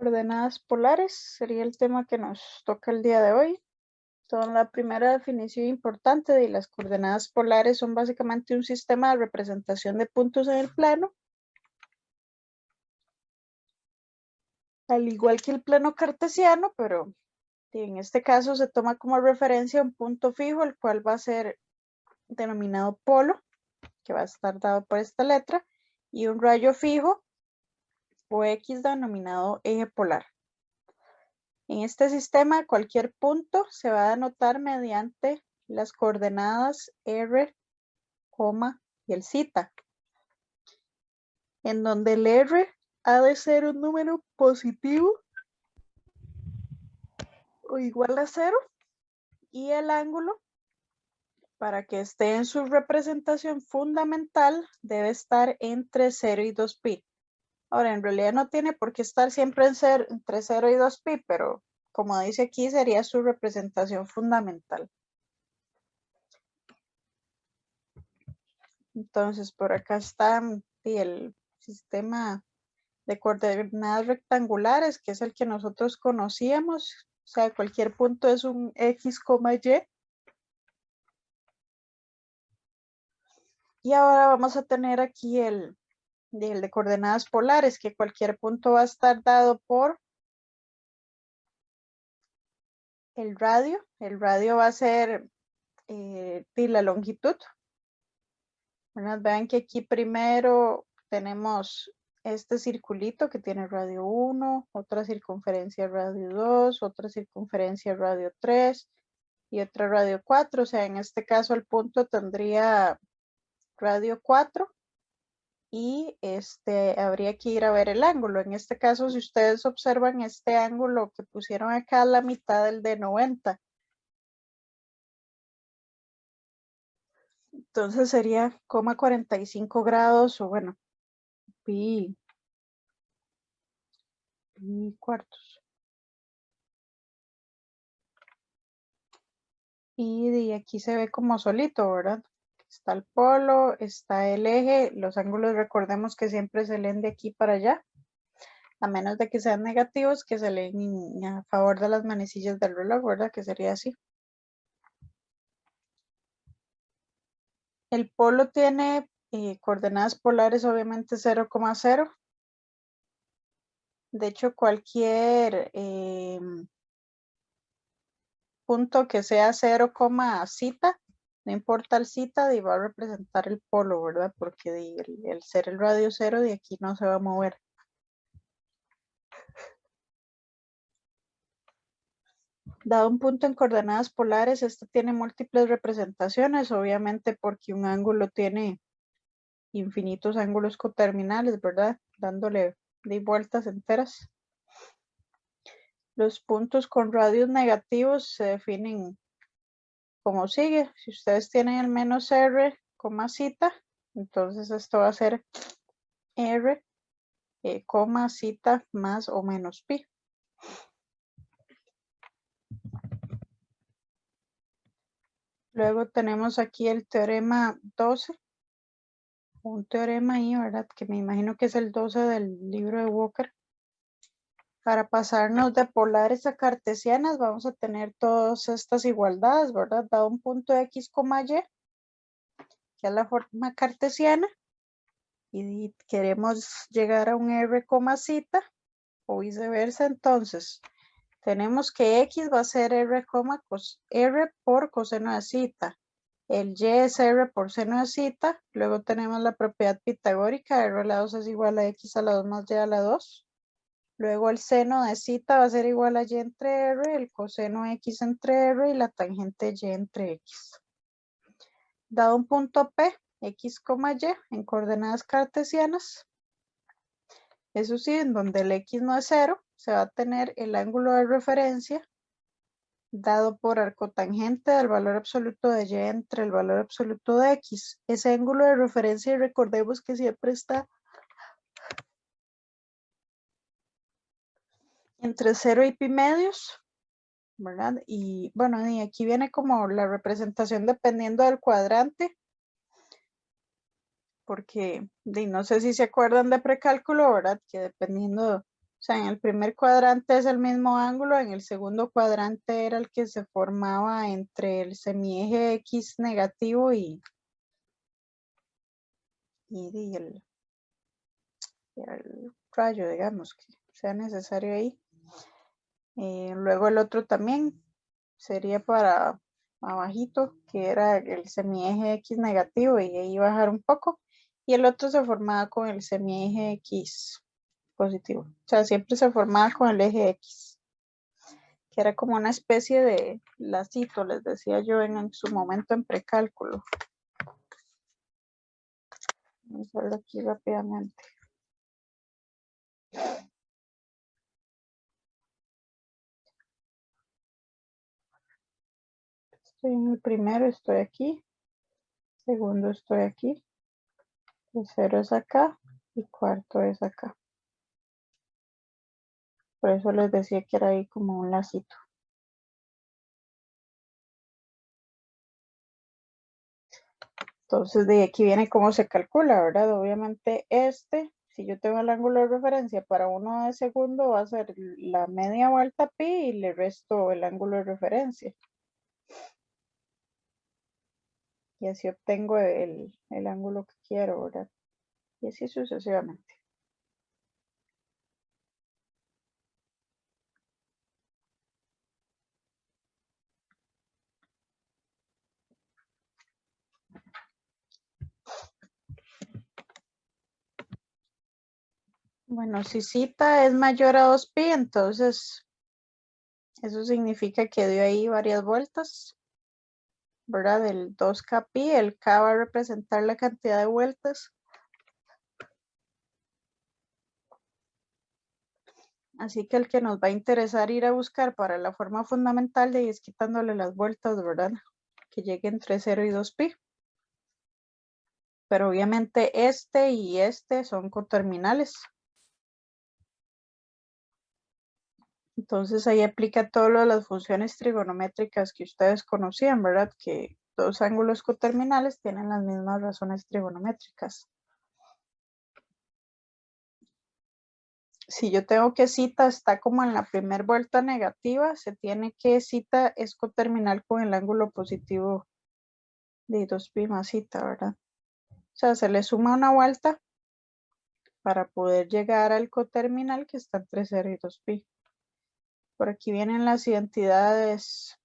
Coordenadas polares sería el tema que nos toca el día de hoy. Son la primera definición importante de las coordenadas polares. Son básicamente un sistema de representación de puntos en el plano, al igual que el plano cartesiano, pero en este caso se toma como referencia un punto fijo, el cual va a ser denominado polo, que va a estar dado por esta letra, y un rayo fijo o X denominado eje polar. En este sistema, cualquier punto se va a denotar mediante las coordenadas R, y el θ, en donde el R ha de ser un número positivo o igual a 0 y el ángulo, para que esté en su representación fundamental, debe estar entre 0 y 2π. Ahora, en realidad no tiene por qué estar siempre entre 0 y 2π, pero como dice aquí, sería su representación fundamental. Entonces, por acá está el sistema de coordenadas rectangulares, que es el que nosotros conocíamos. O sea, cualquier punto es un X, Y. Y ahora vamos a tener aquí el de coordenadas polares, que cualquier punto va a estar dado por el radio. El radio va a ser la longitud. Vean que aquí primero tenemos este circulito que tiene radio 1, otra circunferencia radio 2, otra circunferencia radio 3 y otra radio 4. O sea, en este caso el punto tendría radio 4 y habría que ir a ver el ángulo. En este caso, si ustedes observan este ángulo que pusieron acá, la mitad del de 90. Entonces sería 45 grados o bueno, pi cuartos. Y de aquí se ve como solito, ¿verdad? Está el polo, está el eje, los ángulos recordemos que siempre se leen de aquí para allá, a menos de que sean negativos, que se leen a favor de las manecillas del reloj, ¿verdad? Que sería así. El polo tiene coordenadas polares obviamente 0,0. De hecho, cualquier punto que sea 0, θ, no importa el θ, va a representar el polo, ¿verdad? Porque el ser el radio 0 de aquí no se va a mover. Dado un punto en coordenadas polares, este tiene múltiples representaciones, obviamente porque un ángulo tiene infinitos ángulos coterminales, ¿verdad? Dándole de vueltas enteras. Los puntos con radios negativos se definen como sigue. Si ustedes tienen el menos R, θ, entonces esto va a ser R, θ más o menos pi. Luego tenemos aquí el teorema 12. Un teorema ahí, ¿verdad? Que me imagino que es el 12 del libro de Walker. Para pasarnos de polares a cartesianas, vamos a tener todas estas igualdades, ¿verdad? Dado un punto X, Y, que es la forma cartesiana, y queremos llegar a un R, θ, o viceversa, entonces tenemos que X va a ser R, R por coseno de θ. El Y es R por seno de θ. Luego tenemos la propiedad pitagórica, R a la 2 es igual a X a la 2 más Y a la 2. Luego el seno de θ va a ser igual a Y entre R, el coseno X entre R y la tangente Y entre X. Dado un punto P, X, Y, en coordenadas cartesianas, eso sí, en donde el X no es 0, se va a tener el ángulo de referencia dado por arcotangente del valor absoluto de Y entre el valor absoluto de X. Ese ángulo de referencia, recordemos que siempre está entre 0 y pi medios, ¿verdad? Y bueno, y aquí viene como la representación dependiendo del cuadrante, porque no sé si se acuerdan de precálculo, ¿verdad? Que dependiendo sea, en el primer cuadrante es el mismo ángulo, en el segundo cuadrante era el que se formaba entre el semieje X negativo y el rayo, digamos, que sea necesario ahí. Luego el otro también sería para abajito, que era el semieje X negativo y ahí bajar un poco. Y el otro se formaba con el semieje X positivo. O sea, siempre se formaba con el eje X, que era como una especie de lacito, les decía yo en su momento en precálculo. Vamos a verlo aquí rápidamente. Estoy en el primero, estoy aquí. Segundo, estoy aquí. Tercero es acá. Y cuarto es acá. Por eso les decía que era ahí como un lacito. Entonces, de aquí viene cómo se calcula, ¿verdad? Obviamente si yo tengo el ángulo de referencia para 1 de segundo, va a ser la media vuelta pi y le resto el ángulo de referencia. Y así obtengo el ángulo que quiero, ¿verdad? Y así sucesivamente. Bueno, si zeta es mayor a 2pi, entonces eso significa que dio ahí varias vueltas, ¿verdad? Del 2k pi, el k va a representar la cantidad de vueltas. Así que el que nos va a interesar ir a buscar para la forma fundamental de es quitándole las vueltas, ¿verdad? Que llegue entre 0 y 2pi. Pero obviamente este y este son coterminales. Entonces ahí aplica todo lo de las funciones trigonométricas que ustedes conocían, ¿verdad? Que dos ángulos coterminales tienen las mismas razones trigonométricas. Si yo tengo que zeta está como en la primera vuelta negativa, se tiene que zeta es coterminal con el ángulo positivo de 2pi más zeta, ¿verdad? O sea, se le suma una vuelta para poder llegar al coterminal que está entre 0 y 2pi. Por aquí vienen las identidades,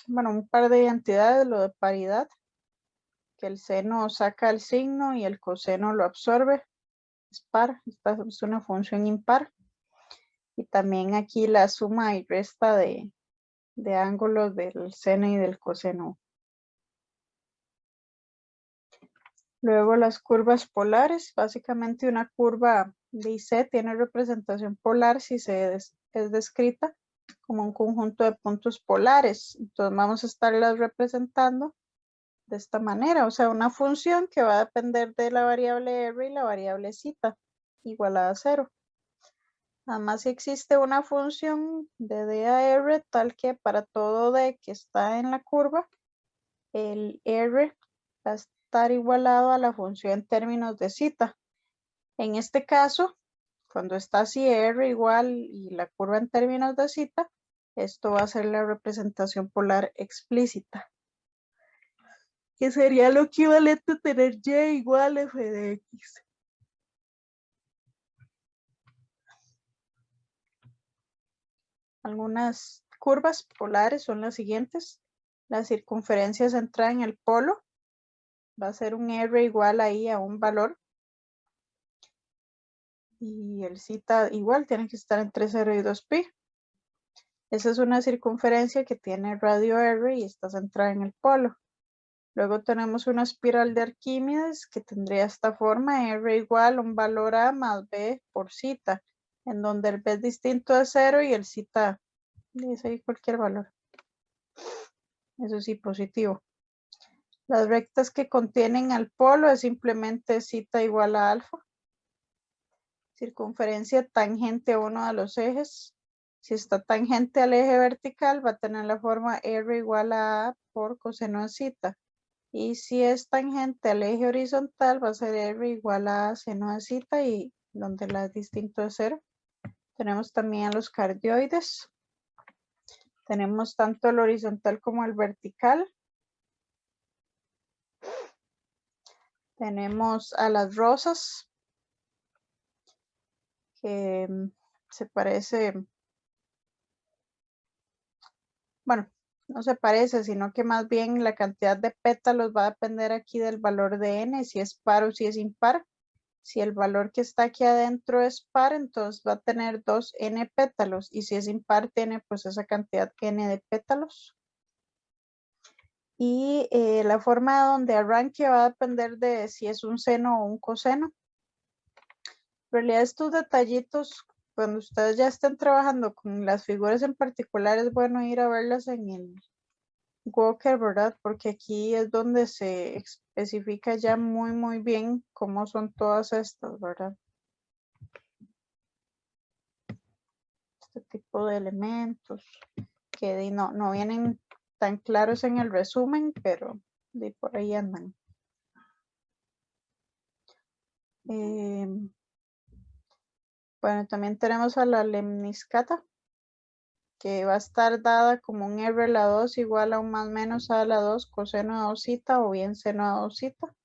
bueno, un par de identidades, lo de paridad, que el seno saca el signo y el coseno lo absorbe, es par, esta es una función impar. Y también aquí la suma y resta de ángulos del seno y del coseno. Luego las curvas polares, básicamente una curva de IC tiene representación polar si es descrita como un conjunto de puntos polares. Entonces vamos a estarlas representando de esta manera, o sea, una función que va a depender de la variable r y la variable zeta igualada a 0. Además, si existe una función de d a r tal que para todo d que está en la curva, el r va a estar igualado a la función en términos de zeta. En este caso, cuando está así r igual y la curva en términos de zeta, esto va a ser la representación polar explícita, que sería lo equivalente a tener y igual f de x. Algunas curvas polares son las siguientes. La circunferencia centrada en el polo va a ser un r igual ahí a un valor. Y el zeta igual tiene que estar entre 0 y 2pi. Esa es una circunferencia que tiene radio r y está centrada en el polo. Luego tenemos una espiral de Arquímedes que tendría esta forma, r igual a un valor a más b por zeta, en donde el b es distinto de 0 y el zeta es ahí cualquier valor. Eso sí, positivo. Las rectas que contienen al polo es simplemente zeta igual a alfa. Circunferencia tangente a uno de los ejes. Si está tangente al eje vertical, va a tener la forma r igual a por coseno de zeta. Y si es tangente al eje horizontal, va a ser r igual a seno de zeta y donde la es distinto de 0. Tenemos también los cardioides. Tenemos tanto el horizontal como el vertical. Tenemos a las rosas, que se parece, bueno, no se parece, sino que más bien la cantidad de pétalos va a depender aquí del valor de n, si es par o si es impar. Si el valor que está aquí adentro es par, entonces va a tener 2n pétalos, y si es impar, tiene pues esa cantidad n de pétalos. Y la forma donde arranque va a depender de si es un seno o un coseno. En realidad estos detallitos, cuando ustedes ya estén trabajando con las figuras en particular, es bueno ir a verlas en el Walker, ¿verdad? Porque aquí es donde se especifica ya muy bien cómo son todas estas, ¿verdad? Este tipo de elementos que no vienen tan claros en el resumen, pero de por ahí andan. Bueno, también tenemos a la lemniscata, que va a estar dada como un R a la 2 igual a un más menos a la 2 coseno de 2 zeta o bien seno de 2 zeta.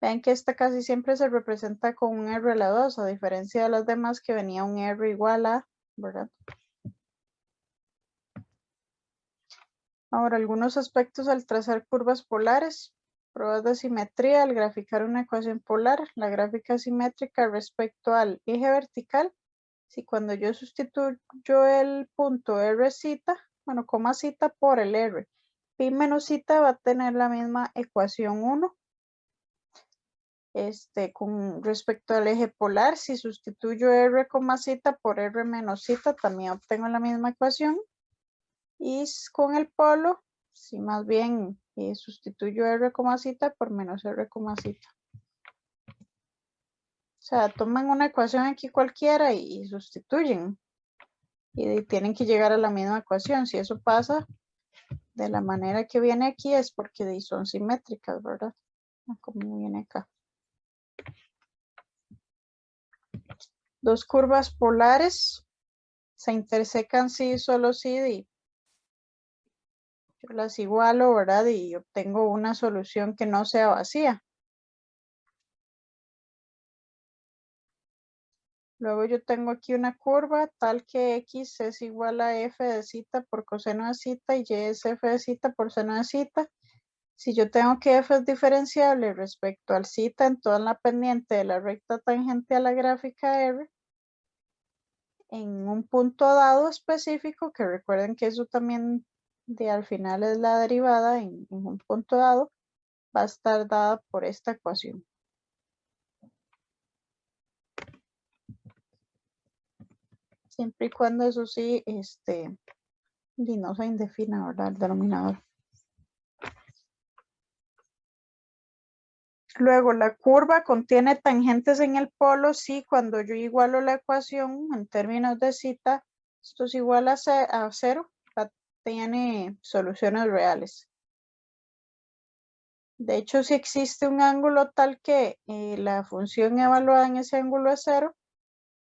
Vean que esta casi siempre se representa con un R a la 2, a diferencia de las demás que venía un R igual a, ¿verdad? Ahora, algunos aspectos al trazar curvas polares. Pruebas de simetría al graficar una ecuación polar. La gráfica simétrica respecto al eje vertical. Si cuando yo sustituyo el punto R zeta, bueno, coma zeta por el R, pi menos zeta va a tener la misma ecuación 1. Con respecto al eje polar, si sustituyo R, zeta por R menos zeta, también obtengo la misma ecuación. Y con el polo, si más bien sustituyo R, zeta por menos R, zeta. O sea, toman una ecuación aquí cualquiera y sustituyen. Y tienen que llegar a la misma ecuación. Si eso pasa de la manera que viene aquí es porque son simétricas, ¿verdad? Como viene acá. Dos curvas polares se intersecan sí, solo sí. Yo las igualo, ¿verdad? Y obtengo una solución que no sea vacía. Luego yo tengo aquí una curva tal que x es igual a f de zeta por coseno de zeta y y es f de zeta por seno de zeta. Si yo tengo que f es diferenciable respecto al zeta en toda la pendiente de la recta tangente a la gráfica R, en un punto dado específico, que recuerden que eso también al final es la derivada, en un punto dado, va a estar dada por esta ecuación. Siempre y cuando eso sí, y no se indefina, ¿verdad? El denominador. Luego, la curva contiene tangentes en el polo, sí, cuando yo igualo la ecuación en términos de zeta, esto es igual a 0, tiene soluciones reales. De hecho, si existe un ángulo tal que la función evaluada en ese ángulo es 0,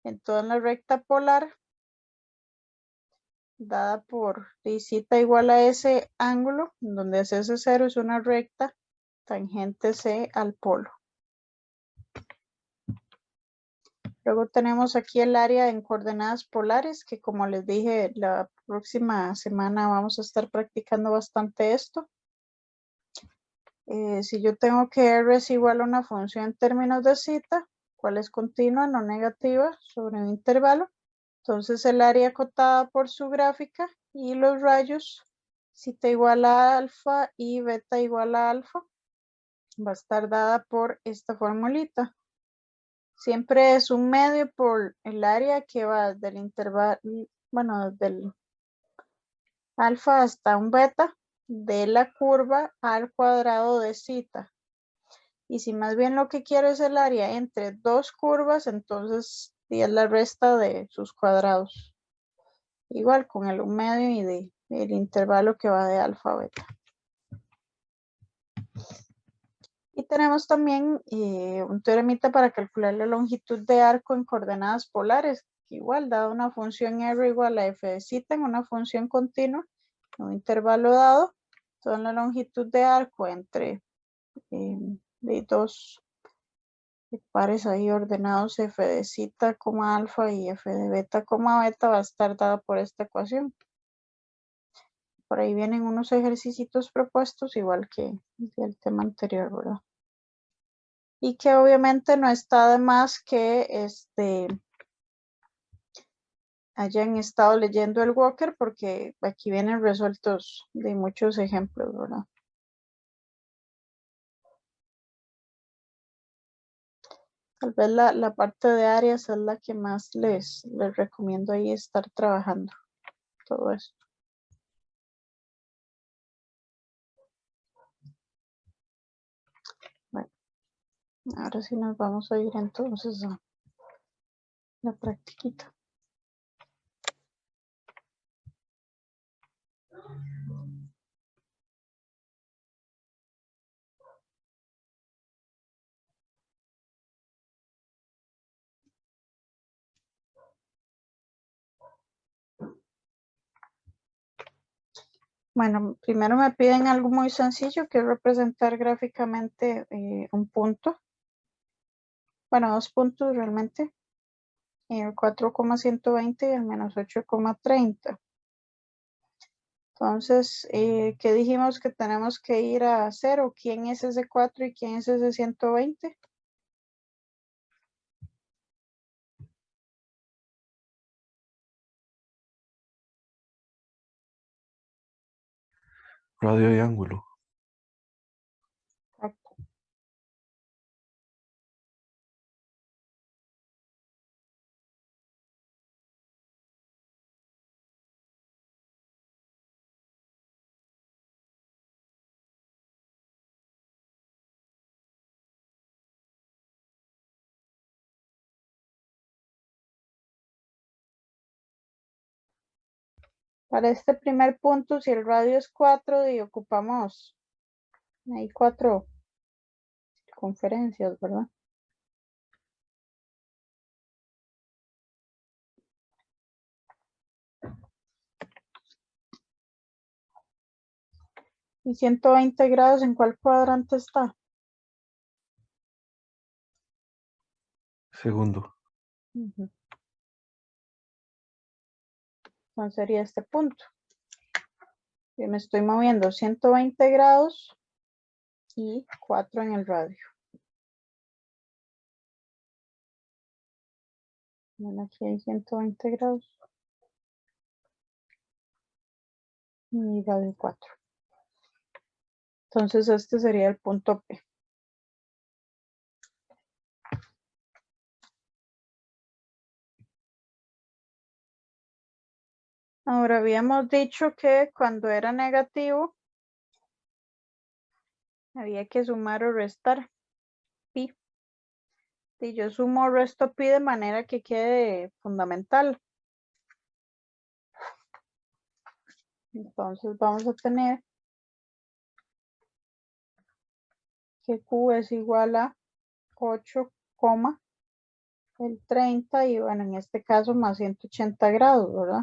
entonces la recta polar dada por zeta igual a ese ángulo, donde ese 0 es una recta tangente C al polo. Luego tenemos aquí el área en coordenadas polares, que como les dije, la próxima semana vamos a estar practicando bastante esto. Si yo tengo que R es igual a una función en términos de zeta, cual es continua, no negativa, sobre un intervalo, entonces el área acotada por su gráfica y los rayos, zeta igual a alfa y beta igual a alfa, va a estar dada por esta formulita. Siempre es un medio por el área que va del intervalo, bueno, del alfa hasta un beta de la curva al cuadrado de zeta. Y si más bien lo que quiero es el área entre dos curvas, entonces es la resta de sus cuadrados. Igual con el un medio y el intervalo que va de alfa a beta. Y tenemos también un teoremita para calcular la longitud de arco en coordenadas polares, igual, dado una función R igual a f de zeta en una función continua, en un intervalo dado, toda la longitud de arco entre de dos pares ahí ordenados f de zeta, alfa y f de beta, beta va a estar dada por esta ecuación. Por ahí vienen unos ejercicios propuestos, igual que el tema anterior, ¿verdad? Y que obviamente no está de más que hayan estado leyendo el Walker, porque aquí vienen resueltos de muchos ejemplos, ¿verdad? Tal vez la parte de áreas es la que más les recomiendo ahí estar trabajando todo esto. Bueno, ahora sí nos vamos a ir entonces a la practiquita. Bueno, primero me piden algo muy sencillo, que es representar gráficamente un punto. Bueno, 2 puntos realmente. El 4,120 y el menos 8,30. Entonces, ¿qué dijimos que tenemos que ir a 0? ¿Quién es ese 4 y quién es ese 120? Radio y ángulo. Exacto. Para este primer punto, si el radio es 4, y ocupamos ahí 4 conferencias, ¿verdad? ¿Y 120 grados en cuál cuadrante está? Segundo. Entonces sería este punto. Yo me estoy moviendo 120 grados y 4 en el radio. Bueno, aquí hay 120 grados. Y radio 4. Entonces este sería el punto P. Ahora habíamos dicho que cuando era negativo había que sumar o restar pi. Y yo sumo o resto pi de manera que quede fundamental. Entonces vamos a tener que Q es igual a 8, el 30 y bueno, en este caso más 180 grados, ¿verdad?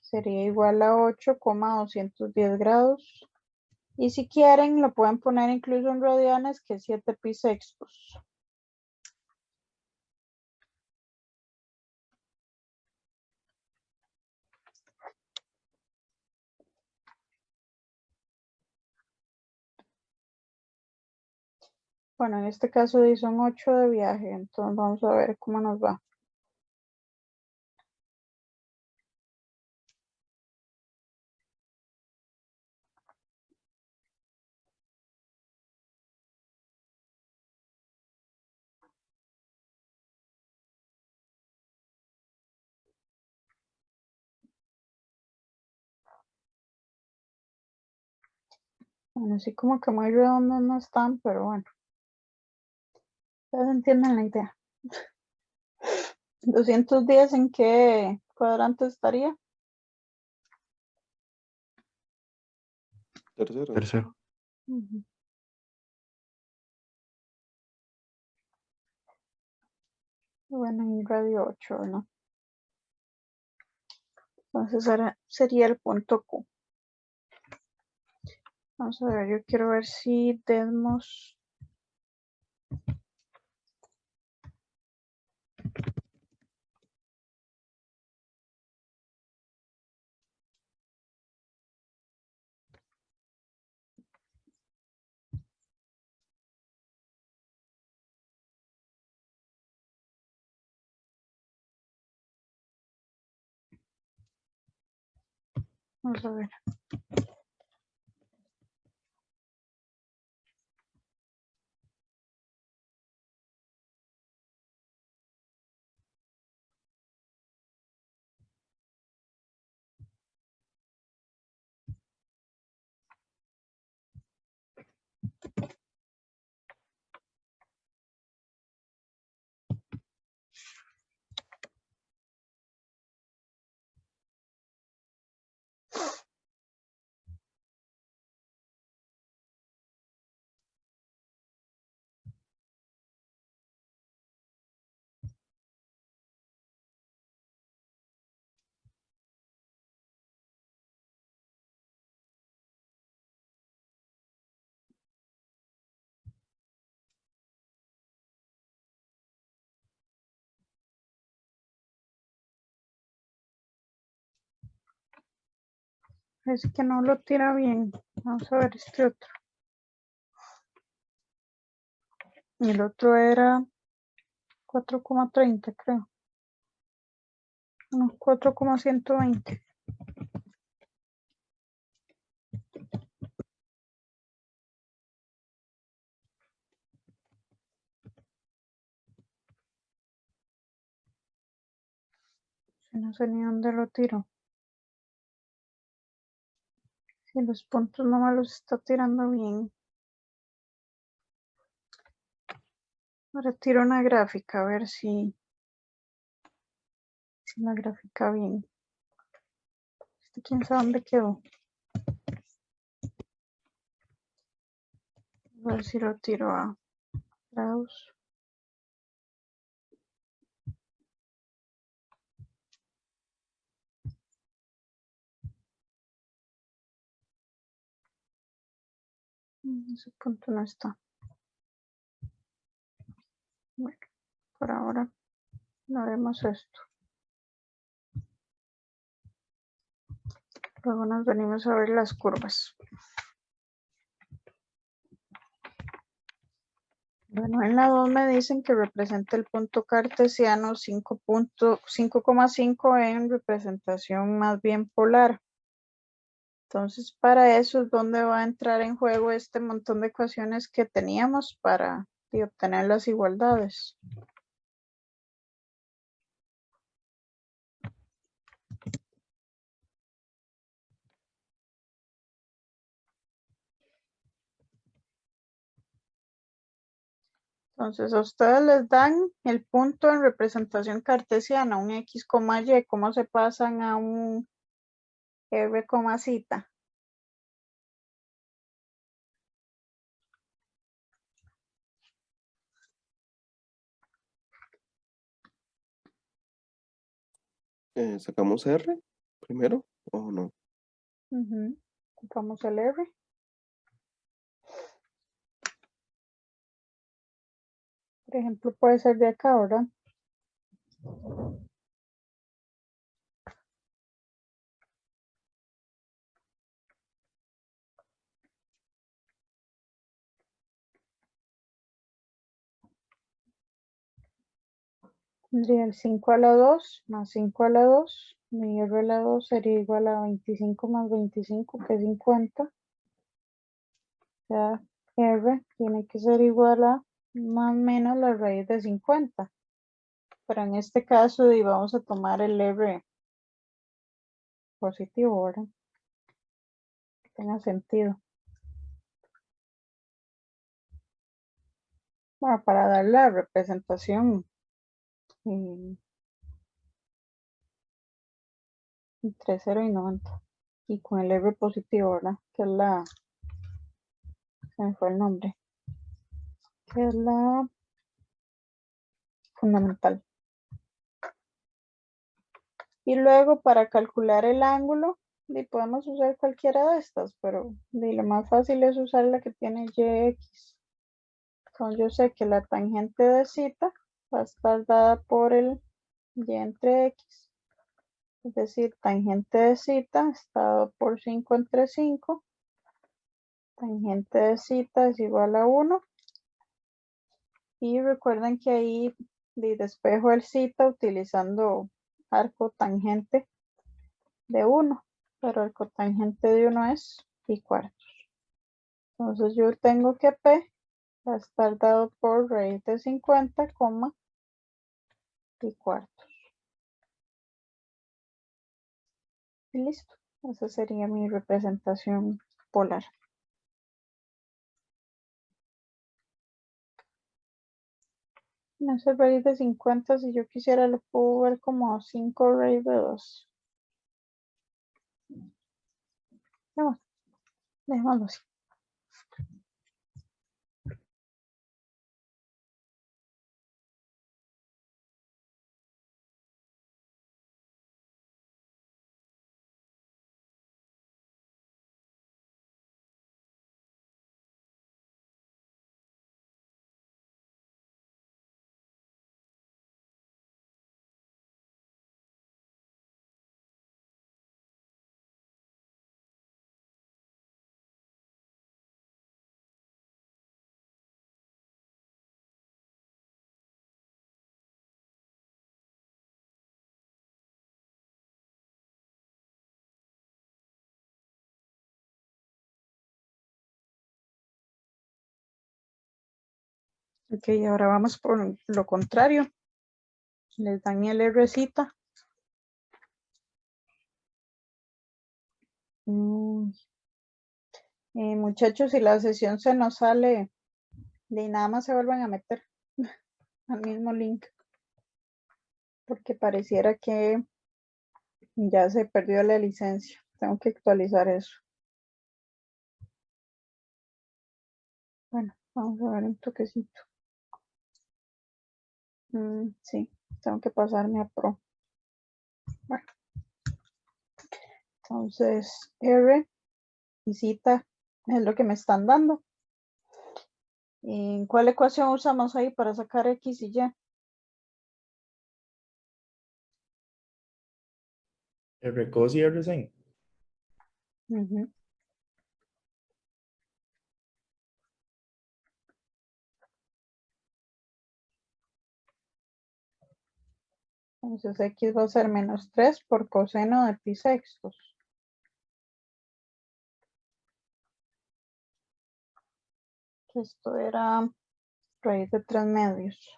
Sería igual a 8,210 grados. Y si quieren, lo pueden poner incluso en radianes, que es 7 pi sextos. Bueno, en este caso son 8 de viaje, entonces vamos a ver cómo nos va. Bueno, así como que muy redondos no están, pero bueno. Ustedes entienden la idea. 210, ¿en qué cuadrante estaría? Tercero. Bueno, en radio 8, ¿no? Entonces ahora sería el punto Q. Vamos a ver, yo quiero ver si Desmos vamos a ver. Es que no lo tira bien. Vamos a ver este otro. El otro era 4,30, creo. No, 4,120. No sé ni dónde lo tiro. Si los puntos no me los está tirando bien. Ahora tiro una gráfica a ver si la gráfica bien. Quién sabe dónde quedó. A ver si lo tiro a grados. Ese punto no está. Bueno, por ahora no haremos esto. Luego nos venimos a ver las curvas. Bueno, en la 2 me dicen que representa el punto cartesiano 5,5 en representación más bien polar. Entonces, para eso es donde va a entrar en juego este montón de ecuaciones que teníamos para obtener las igualdades. Entonces, a ustedes les dan el punto en representación cartesiana, un X, Y, ¿cómo se pasan a un R, cita? ¿Sacamos R primero o no? Ocupamos el R. Por ejemplo, puede ser de acá, ¿verdad? Tendría el 5 a la 2 más 5 a la 2. Mi R a la 2 sería igual a 25 más 25, que es 50. O sea, R tiene que ser igual a más o menos la raíz de 50. Pero en este caso vamos a tomar el R positivo, ¿verdad? Que tenga sentido. Bueno, para dar la representación entre 0 y 90. Y con el R positivo, ¿verdad? Que es la... Se me fue el nombre. Que es la fundamental. Y luego para calcular el ángulo, podemos usar cualquiera de estas, pero lo más fácil es usar la que tiene YX. Entonces yo sé que la tangente de zeta va a estar dada por el Y entre X. Es decir, tangente de zeta está dado por 5 entre 5. Tangente de zeta es igual a 1. Y recuerden que ahí despejo el zeta utilizando arco tangente de 1. Pero el cotangente de 1 es pi cuartos. Entonces yo tengo que P va a estar dado por raíz de 50, pi cuartos. Y listo. Esa sería mi representación polar. No sé, raíz de 50, si yo quisiera lo puedo ver como 5 raíz de 2. Bueno, dejémoslo así. Ok, ahora vamos por lo contrario. Les dan el Rcita. Muchachos, si la sesión se nos sale, nada más se vuelvan a meter al mismo link. Porque pareciera que ya se perdió la licencia. Tengo que actualizar eso. Bueno, vamos a ver un toquecito. Sí, tengo que pasarme a Pro. Bueno. Entonces, R y zeta es lo que me están dando. ¿En cuál ecuación usamos ahí para sacar X y Y? R cos y R sin. Entonces X va a ser menos 3 por coseno de pi sextos. Que esto era raíz de 3 medios.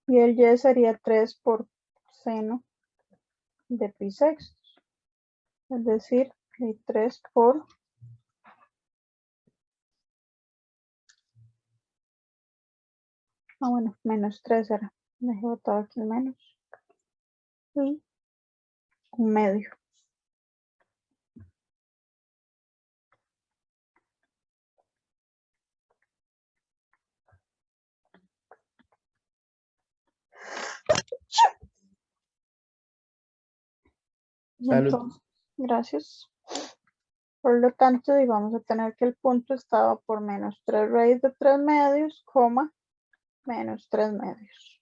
Y el Y sería 3 por seno de pi sextos. Es decir, 3 por bueno, menos 3 era. Dejé botado aquí el menos. Y un medio. Salud. Entonces, gracias. Por lo tanto, vamos a tener que el punto estaba por menos 3 raíz de 3 medios, menos 3 medios.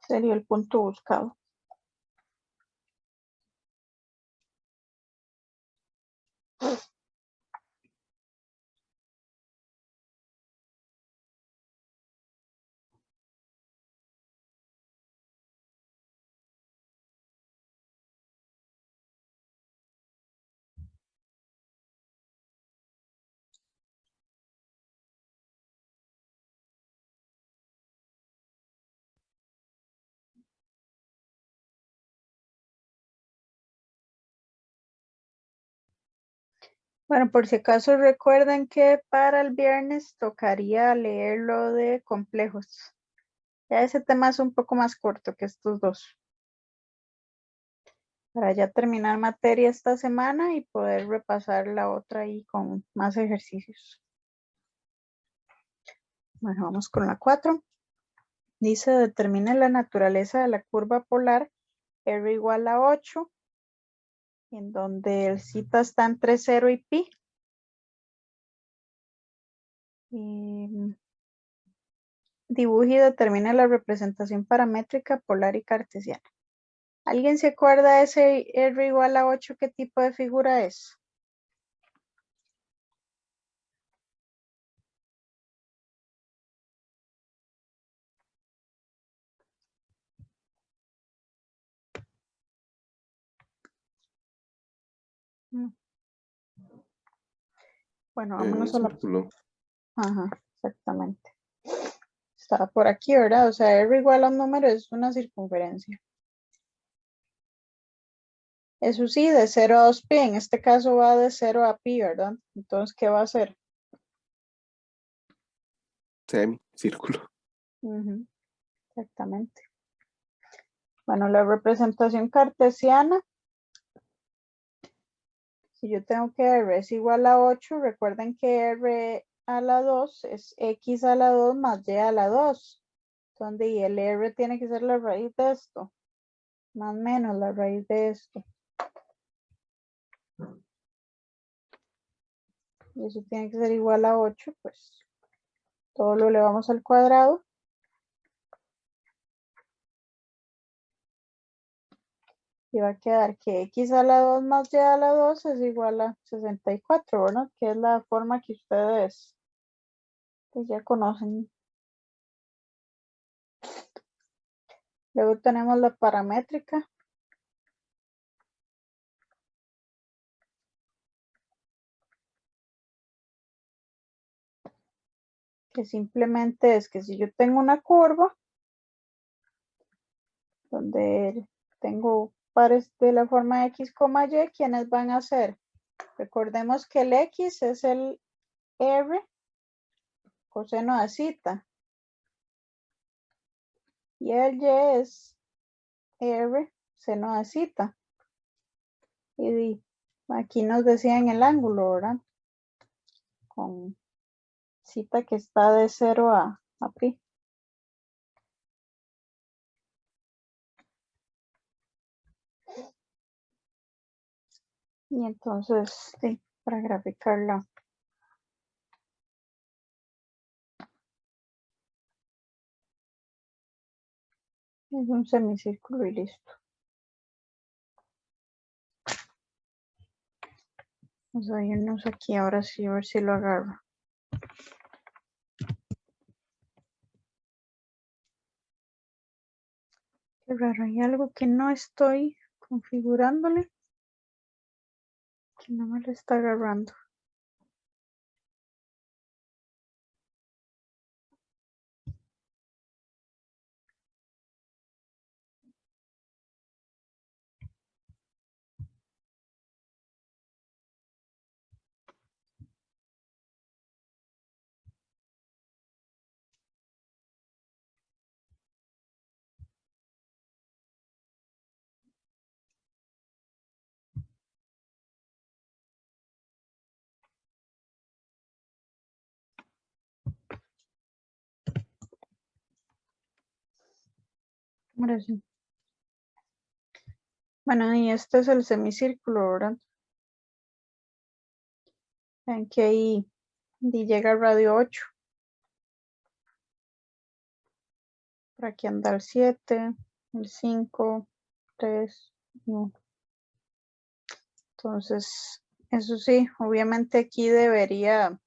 Sería el punto buscado. Bueno, por si acaso recuerden que para el viernes tocaría leer lo de complejos. Ya ese tema es un poco más corto que estos dos. Para ya terminar materia esta semana y poder repasar la otra ahí con más ejercicios. Bueno, vamos con la 4. Dice, determine la naturaleza de la curva polar R igual a 8, en donde el cita está entre 0 y pi. Dibuje y determine la representación paramétrica polar y cartesiana. ¿Alguien se acuerda de ese R igual a 8? ¿Qué tipo de figura es? Bueno, Un vámonos a la... círculo. Ajá, exactamente. Estaba por aquí, ¿verdad? O sea, R igual a un número es una circunferencia. Eso sí, de 0 a 2pi. En este caso va de 0 a pi, ¿verdad? Entonces, ¿qué va a hacer? Semicírculo. Ujú, exactamente. Bueno, la representación cartesiana. Si yo tengo que R es igual a 8, recuerden que R a la 2 es X a la 2 más Y a la 2. Donde y el R tiene que ser la raíz de esto. Más o menos la raíz de esto. Y eso tiene que ser igual a 8, pues todo lo elevamos al cuadrado. Y va a quedar que X a la 2 más Y a la 2 es igual a 64, ¿verdad? Que es la forma que ustedes pues, ya conocen. Luego tenemos la paramétrica. Que simplemente es que si yo tengo una curva donde tengo pares de la forma X, Y, ¿quiénes van a ser? Recordemos que el X es el R coseno de cita. Y el Y es R seno de cita. Y aquí nos decían el ángulo, ¿verdad? Con cita que está de 0 a pi. Y entonces, sí, para graficarla. Es un semicírculo y listo. Vamos a irnos aquí ahora sí, a ver si lo agarro. Qué raro, hay algo que no estoy configurándole. Que no me lo está agarrando. Ahora sí. Bueno, y este es el semicírculo, ¿verdad? Ven que ahí llega el radio 8. Por aquí anda el 7, el 5, 3, 1. Entonces, eso sí, obviamente aquí debería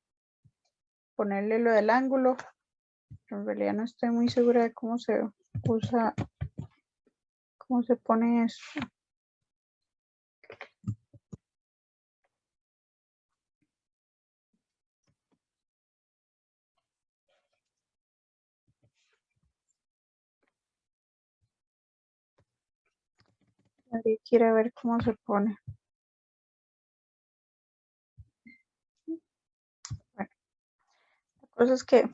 ponerle lo del ángulo. Pero en realidad no estoy muy segura de cómo se usa, cómo se pone eso. Habría que ir a ver cómo se pone. Bueno, la cosa es que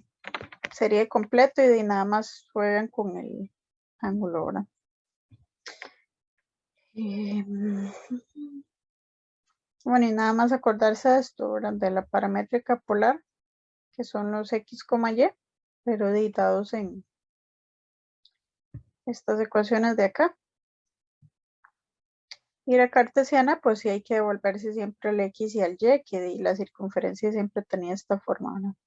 sería completo y de nada más juegan con el ángulo, ¿verdad? Bueno, y nada más acordarse de esto, ¿verdad? De la paramétrica polar, que son los X, Y, pero editados en estas ecuaciones de acá. Y la cartesiana, pues sí hay que devolverse siempre al X y al Y, que la circunferencia siempre tenía esta forma, ¿no?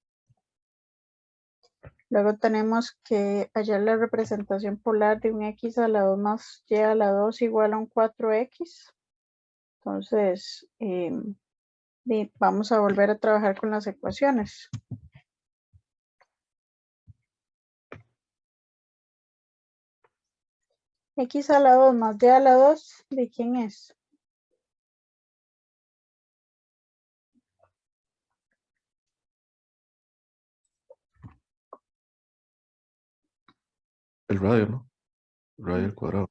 Luego tenemos que hallar la representación polar de un X a la 2 más Y a la 2 igual a un 4X. Entonces, vamos a volver a trabajar con las ecuaciones. X a la 2 más Y a la 2, ¿de quién es? El radio, ¿no? El radio al cuadrado.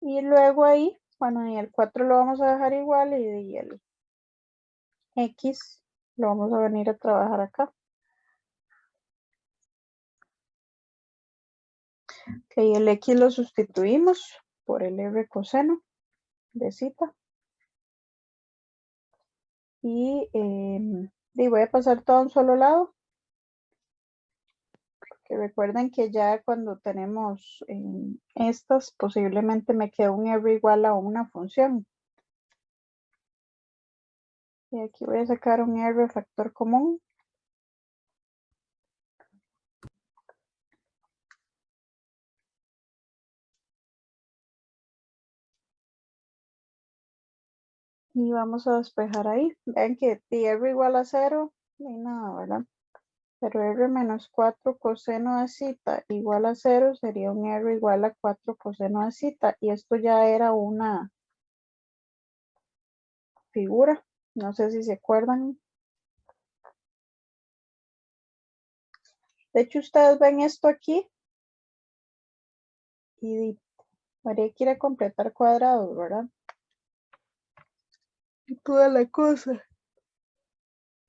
Y luego ahí, bueno, y el 4 lo vamos a dejar igual y el X lo vamos a venir a trabajar acá. Ok, el X lo sustituimos por el R coseno de zeta. Y voy a pasar todo a un solo lado. Que recuerden que ya cuando tenemos estas, posiblemente me queda un R igual a una función. Y aquí voy a sacar un R factor común. Y vamos a despejar ahí. Vean que R igual a 0, no hay nada, ¿verdad? Pero R menos 4 coseno de zeta igual a 0 sería un R igual a 4 coseno de zeta. Y esto ya era una figura. No sé si se acuerdan. De hecho, ustedes ven esto aquí. Y habría que ir a completar cuadrados, ¿verdad? Y toda la cosa.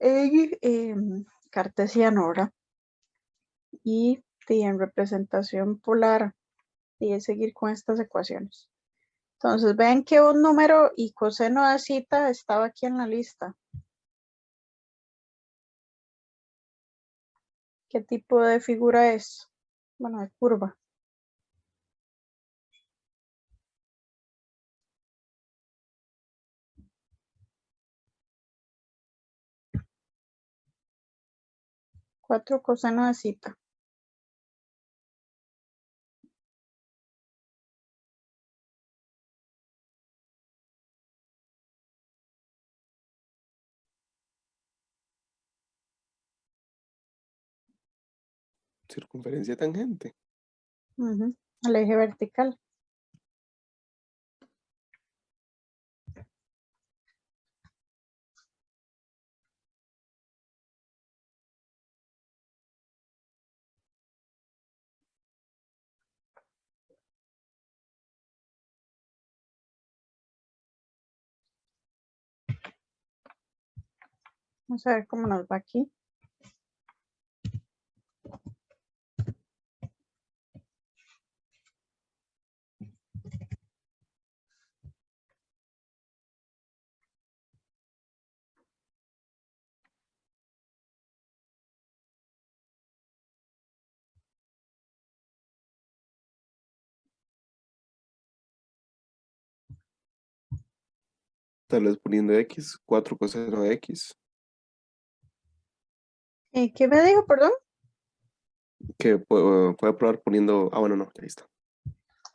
En cartesiano, ¿verdad? Y en representación polar. Y es seguir con estas ecuaciones. Entonces, ven que un número y coseno de zeta estaba aquí en la lista. ¿Qué tipo de figura es? Bueno, de curva. Cuatro coseno de zeta. Circunferencia tangente. Al eje vertical. Vamos a ver cómo nos va aquí. Tal vez poniendo X, 4 coseno de X. ¿Qué me dijo, perdón? Que puede probar poniendo. Ah, bueno, no, ahí está.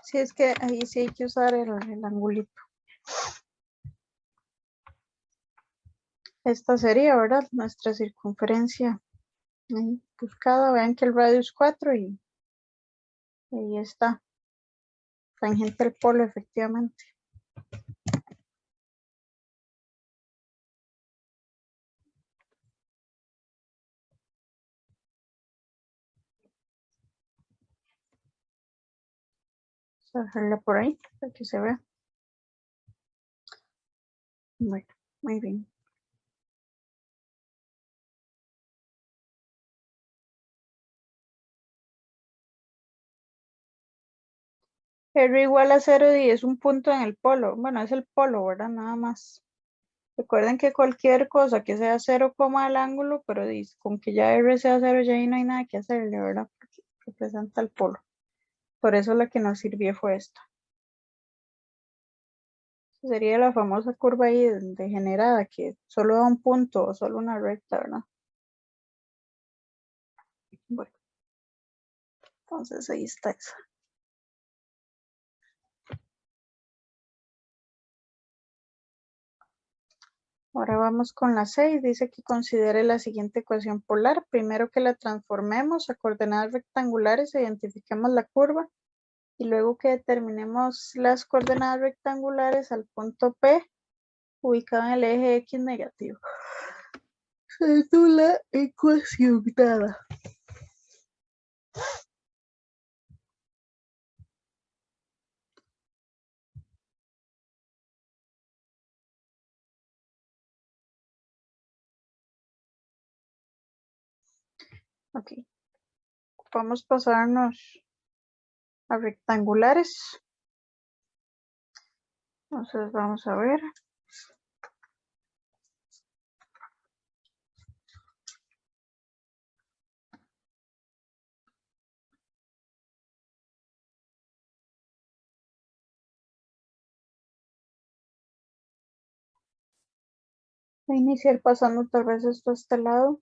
Sí, es que ahí sí hay que usar el angulito. Esta sería, ¿verdad? Nuestra circunferencia ahí buscada. Vean que el radio es 4 y ahí está. Tangente al polo, efectivamente. Vamos a dejarla por ahí para que se vea. Bueno, muy bien. R igual a 0 y es un punto en el polo. Bueno, es el polo, ¿verdad? Nada más. Recuerden que cualquier cosa que sea 0, el ángulo, pero con que ya R sea 0 ya ahí no hay nada que hacerle, ¿verdad? Porque representa el polo. Por eso la que nos sirvió fue esta. Sería la famosa curva ahí degenerada que solo da un punto o solo una recta, ¿verdad? Bueno, entonces ahí está esa. Ahora vamos con la 6. Dice que considere la siguiente ecuación polar. Primero que la transformemos a coordenadas rectangulares, identifiquemos la curva y luego que determinemos las coordenadas rectangulares al punto P ubicado en el eje X negativo. Esa es la ecuación dada. Ok. Vamos a pasarnos a rectangulares. Entonces vamos a ver. Voy a iniciar pasando tal vez esto a este lado.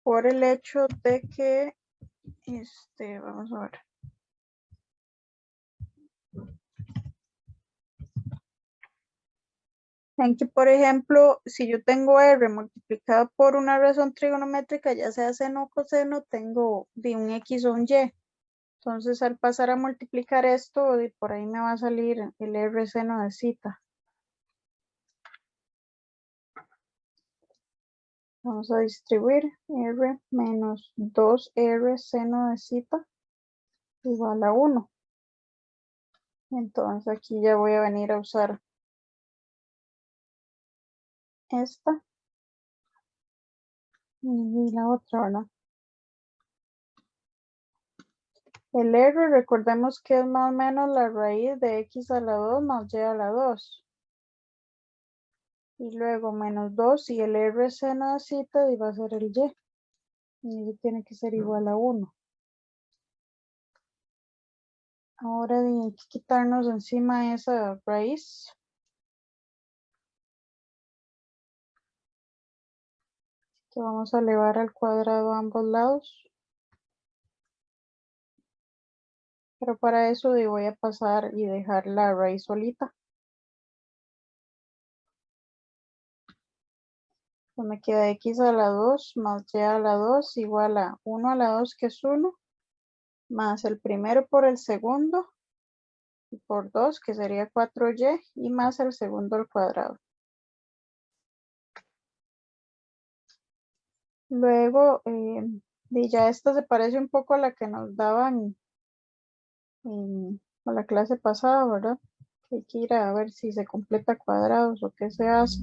Por el hecho de que, vamos a ver. En que, por ejemplo, si yo tengo R multiplicado por una razón trigonométrica, ya sea seno o coseno, tengo de un X o un Y. Entonces, al pasar a multiplicar esto, por ahí me va a salir el R seno de zeta. Vamos a distribuir R menos 2R seno de zeta igual a 1. Entonces, aquí ya voy a venir a usar esta y la otra, ¿verdad? El R, recordemos que es más o menos la raíz de X a la 2 más Y a la 2. Y luego menos 2 y el R seno de zeta va a ser el Y. Y tiene que ser igual a 1. Ahora hay que quitarnos encima esa raíz. Que vamos a elevar al cuadrado a ambos lados. Pero para eso voy a pasar y dejar la raíz solita. Pues me queda X a la 2 más Y a la 2 igual a 1 a la 2 que es 1. Más el primero por el segundo. Y por 2 que sería 4Y y más el segundo al cuadrado. Luego, ya esta se parece un poco a la que nos daban a la clase pasada, ¿verdad? Que hay que ir a ver si se completa cuadrados o qué se hace.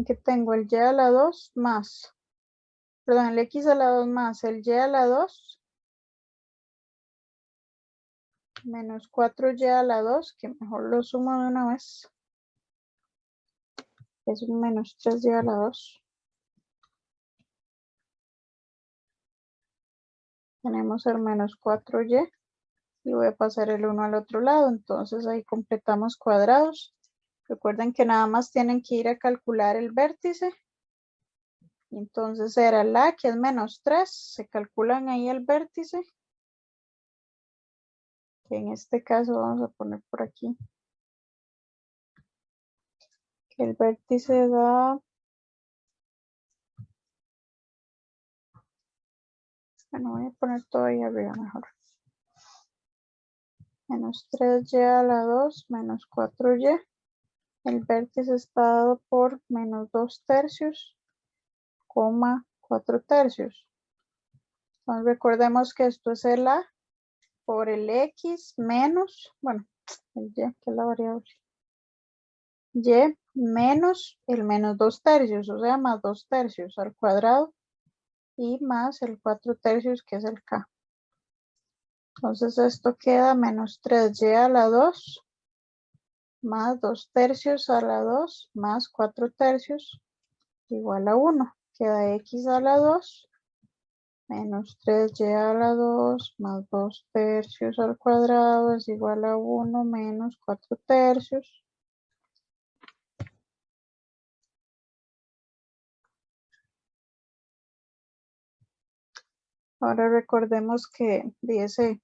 Aquí tengo el Y a la 2 más, perdón, el X a la 2 más el Y a la 2 menos 4Y a la 2, que mejor lo sumo de una vez. Es un menos 3Y a la 2. Tenemos el menos 4Y y voy a pasar el 1 al otro lado. Entonces ahí completamos cuadrados. Recuerden que nada más tienen que ir a calcular el vértice. Entonces era la que es menos 3. Se calculan ahí el vértice. Que en este caso vamos a poner por aquí. Que el vértice da... Bueno, voy a poner todo ahí arriba mejor. Menos 3Y a la 2 menos 4Y. El vértice está dado por menos 2/3, 4 tercios. Entonces recordemos que esto es el A por el X menos, bueno, el Y, que es la variable. Y menos el menos 2/3, o sea, más 2/3 al cuadrado y más el 4/3 que es el K. Entonces esto queda menos 3y a la 2 más 2 tercios a la 2 más 4 tercios igual a 1. Queda x a la 2 menos 3y a la 2 más 2 tercios al cuadrado es igual a 1 menos 4 tercios. Ahora recordemos que de ese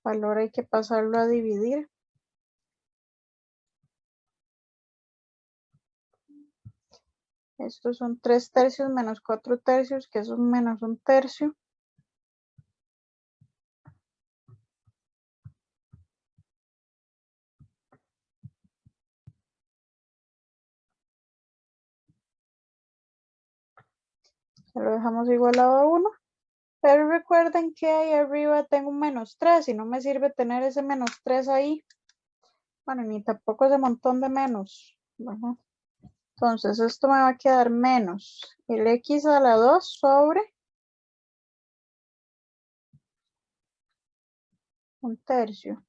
valor hay que pasarlo a dividir. Estos son 3 tercios menos 4 tercios, que es un menos 1 tercio. Lo dejamos igualado a 1. Pero recuerden que ahí arriba tengo un menos 3 y no me sirve tener ese menos 3 ahí. Bueno, ni tampoco ese montón de menos. Bueno, entonces esto me va a quedar menos el x a la 2 sobre 1 tercio.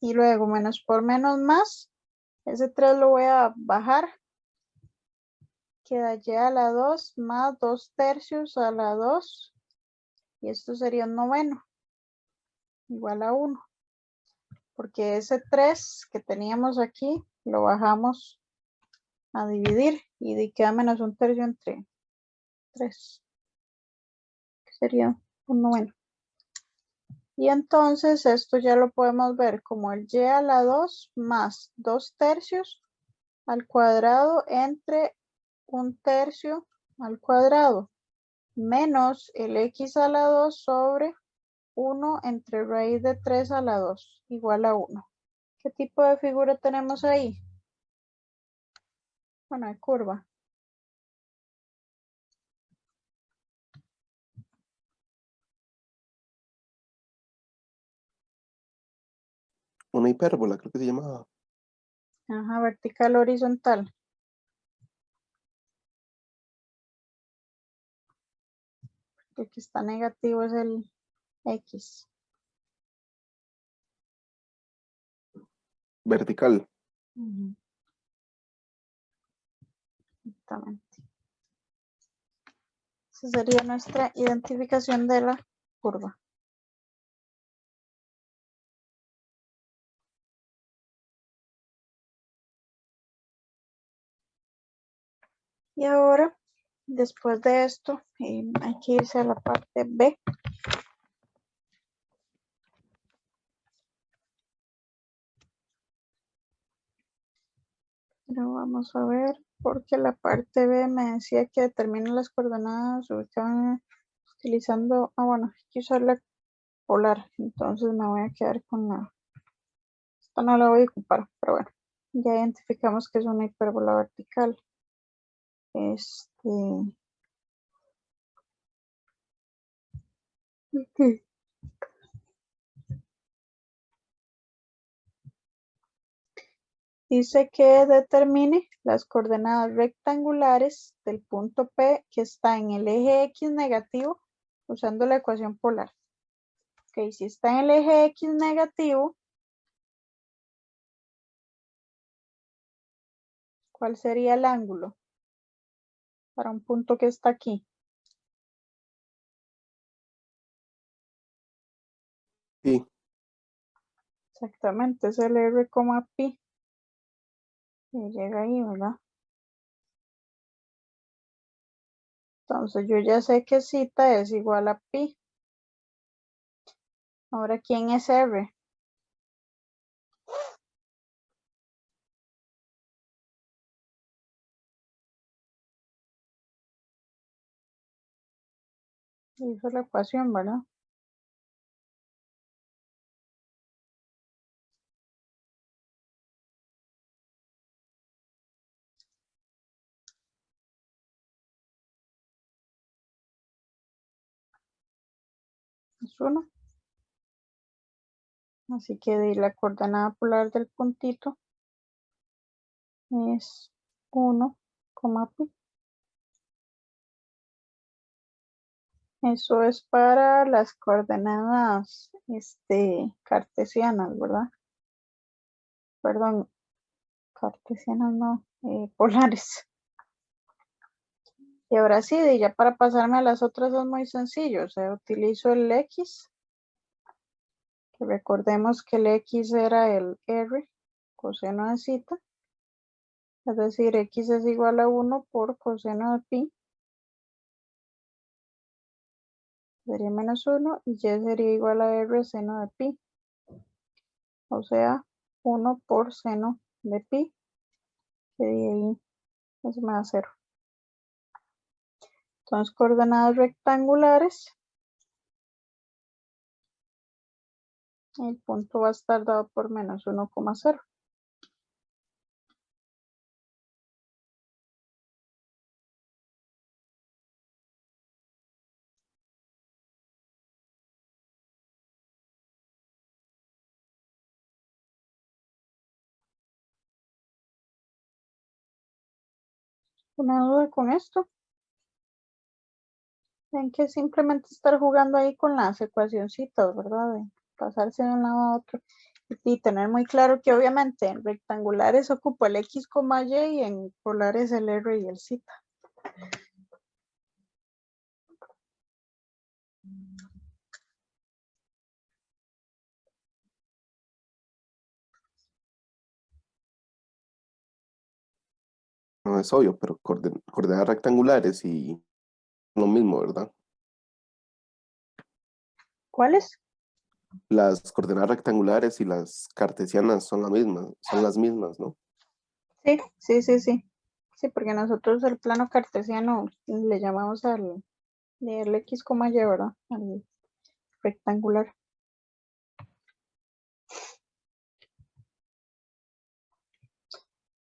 Y luego menos por menos más. Ese 3 lo voy a bajar. Queda y a la 2 más 2 tercios a la 2. Y esto sería un noveno. Igual a 1. Porque ese 3 que teníamos aquí lo bajamos a dividir y queda menos 1 tercio entre 3. Que sería un noveno. Y entonces esto ya lo podemos ver como el y a la 2 más 2 tercios al cuadrado entre 1 tercio al cuadrado menos el x a la 2 sobre 1 entre raíz de 3 a la 2 igual a 1. ¿Qué tipo de figura tenemos ahí? Bueno, de curva. Una hipérbola, creo que se llamaba. Ajá, vertical horizontal. El que está negativo es el x. Vertical. Exactamente. Esa sería nuestra identificación de la curva. Y ahora, después de esto, hay que irse a la parte B. Pero vamos a ver, porque la parte B me decía que determina las coordenadas utilizando, bueno, hay que usar la polar, entonces me voy a quedar con la, esta no la voy a ocupar, pero bueno, ya identificamos que es una hipérbola vertical. Dice que determine las coordenadas rectangulares del punto P que está en el eje X negativo usando la ecuación polar. Ok, si está en el eje X negativo, ¿cuál sería el ángulo para un punto que está aquí? Sí. Exactamente, es el R, pi. Y llega ahí, ¿verdad? Entonces yo ya sé que cita es igual a pi. Ahora, ¿quién es R? Hizo la ecuación, ¿verdad? Es 1. Así que de la coordenada polar del puntito es 1, pi. Eso es para las coordenadas cartesianas, ¿verdad? Perdón, cartesianas no, polares. Y ahora sí, ya para pasarme a las otras es muy sencillo. O sea, utilizo el X, que recordemos que el X era el R, coseno de zeta. Es decir, X es igual a 1 por coseno de pi. Sería menos 1 y Y sería igual a R seno de pi. O sea, 1 por seno de pi. Que de ahí eso me da 0. Entonces, coordenadas rectangulares. El punto va a estar dado por menos 1,0. ¿Una duda con esto? Ven que simplemente estar jugando ahí con las ecuacioncitas, ¿verdad? De pasarse de un lado a otro. Y tener muy claro que obviamente en rectangulares ocupo el X, Y y en polares el R y el Z. No es obvio, pero coordenadas rectangulares y lo mismo, ¿verdad? ¿Cuáles? Las coordenadas rectangulares y las cartesianas son las mismas, ¿no? Sí, sí, sí, sí. Sí, porque nosotros el plano cartesiano le llamamos al X, Y, ¿verdad? Al rectangular.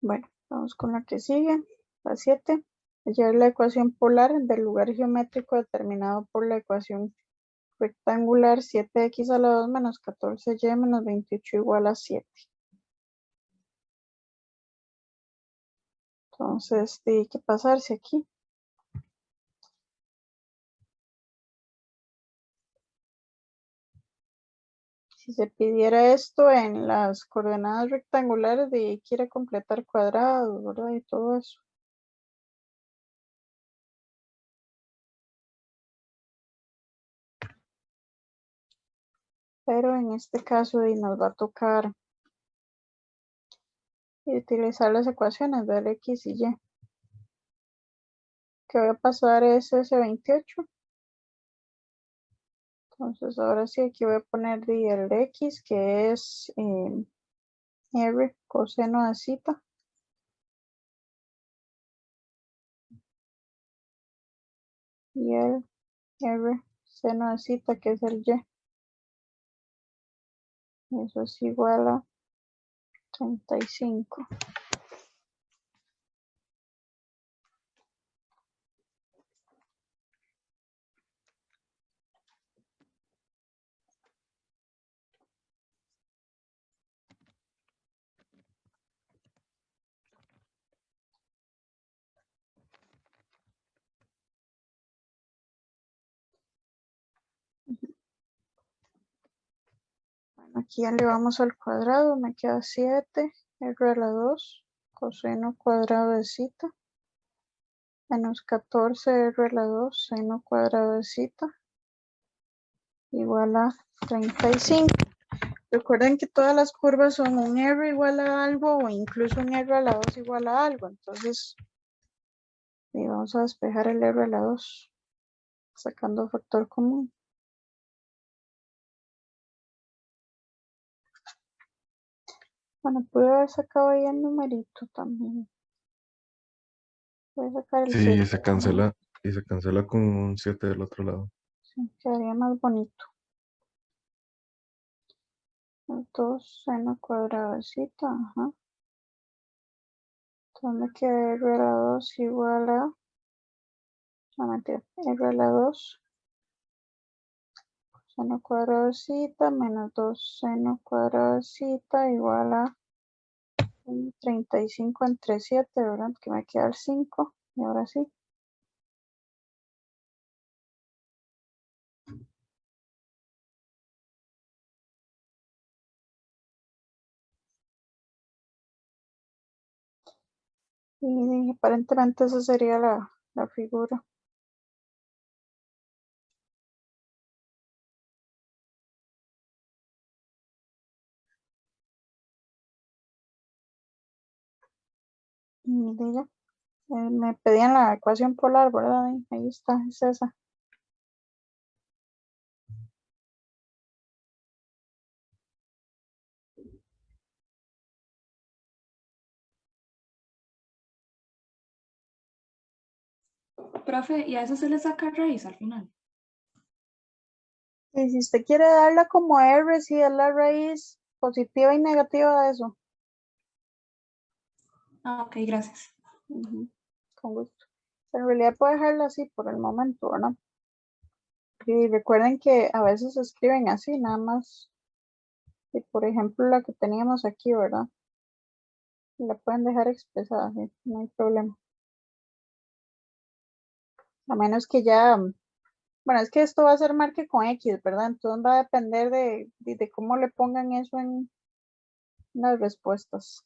Bueno, vamos con la que sigue, la 7. Hallar la ecuación polar del lugar geométrico determinado por la ecuación rectangular 7x a la 2 menos 14y menos 28 igual a 7. Entonces, tiene que pasarse aquí. Si se pidiera esto en las coordenadas rectangulares, de quiere completar cuadrados, ¿verdad? Y todo eso. Pero en este caso nos va a tocar utilizar las ecuaciones del X y Y. Que voy a pasar es ese 28. Entonces ahora sí, aquí voy a poner el X, que es R coseno de zeta. Y el R seno de zeta, que es el Y. Eso es igual a 35. Bueno, aquí ya le vamos al cuadrado, me queda 7, R a la 2, coseno cuadrado de zeta, menos 14 R a la 2, seno cuadrado de zeta, igual a 35. Recuerden que todas las curvas son un R igual a algo o incluso un R a la 2 igual a algo. Entonces, vamos a despejar el R a la 2, sacando factor común. Bueno, pude haber sacado ahí el numerito también. Voy a sacar el Sí, 7. y se cancela con un 7 del otro lado. Sí, quedaría más bonito. 2 seno cuadrado de zeta, ajá. Entonces me queda R a la 2 igual a, no mentira, R a la 2 seno cuadrado de zeta menos 2 seno cuadrado de zeta igual a 35 entre 7, ¿verdad? Que me queda el 5. Y ahora sí. Y aparentemente esa sería la figura. Y de ella, me pedían la ecuación polar, ¿verdad? Ahí está, es esa. Profe, ¿y a eso se le saca raíz al final? Y si usted quiere darla como R, sí es la raíz positiva y negativa de eso. Ah, ok, gracias. Ujú, con gusto. En realidad puede dejarla así por el momento, ¿verdad? Y recuerden que a veces se escriben así, nada más. Y por ejemplo, la que teníamos aquí, ¿verdad? La pueden dejar expresada, ¿sí? No hay problema. A menos que ya, bueno, es que esto va a ser marque con X, ¿verdad? Entonces va a depender de cómo le pongan eso en las respuestas.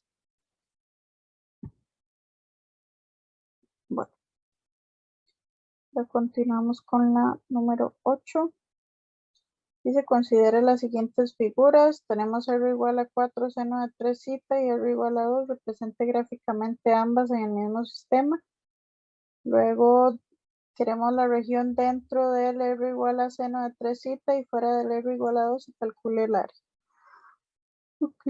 Bueno, ya continuamos con la número 8. Dice, considere las siguientes figuras. Tenemos R igual a 4 seno de 3 zeta y R igual a 2. Represente gráficamente ambas en el mismo sistema. Luego queremos la región dentro del R igual a seno de 3 zeta y fuera del R igual a 2 y calcule el área. Ok.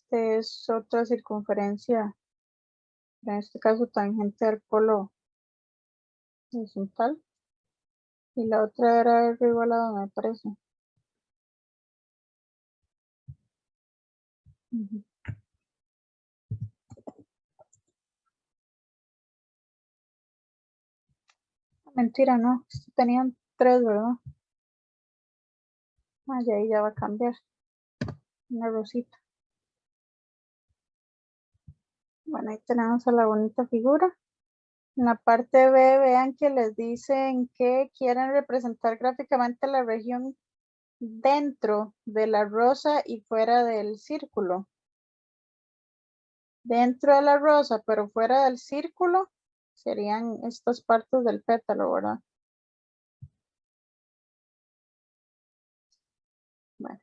Este es otra circunferencia, en este caso tangente al polo horizontal. Y la otra era R igual a 2, me parece. Ujú. Mentira, no. Tenían 3, ¿verdad? Ah, ya ahí ya va a cambiar. Una rosita. Bueno, ahí tenemos a la bonita figura. En la parte B, vean que les dicen que quieren representar gráficamente la región dentro de la rosa y fuera del círculo. Dentro de la rosa, pero fuera del círculo, serían estas partes del pétalo, ¿verdad? Bueno,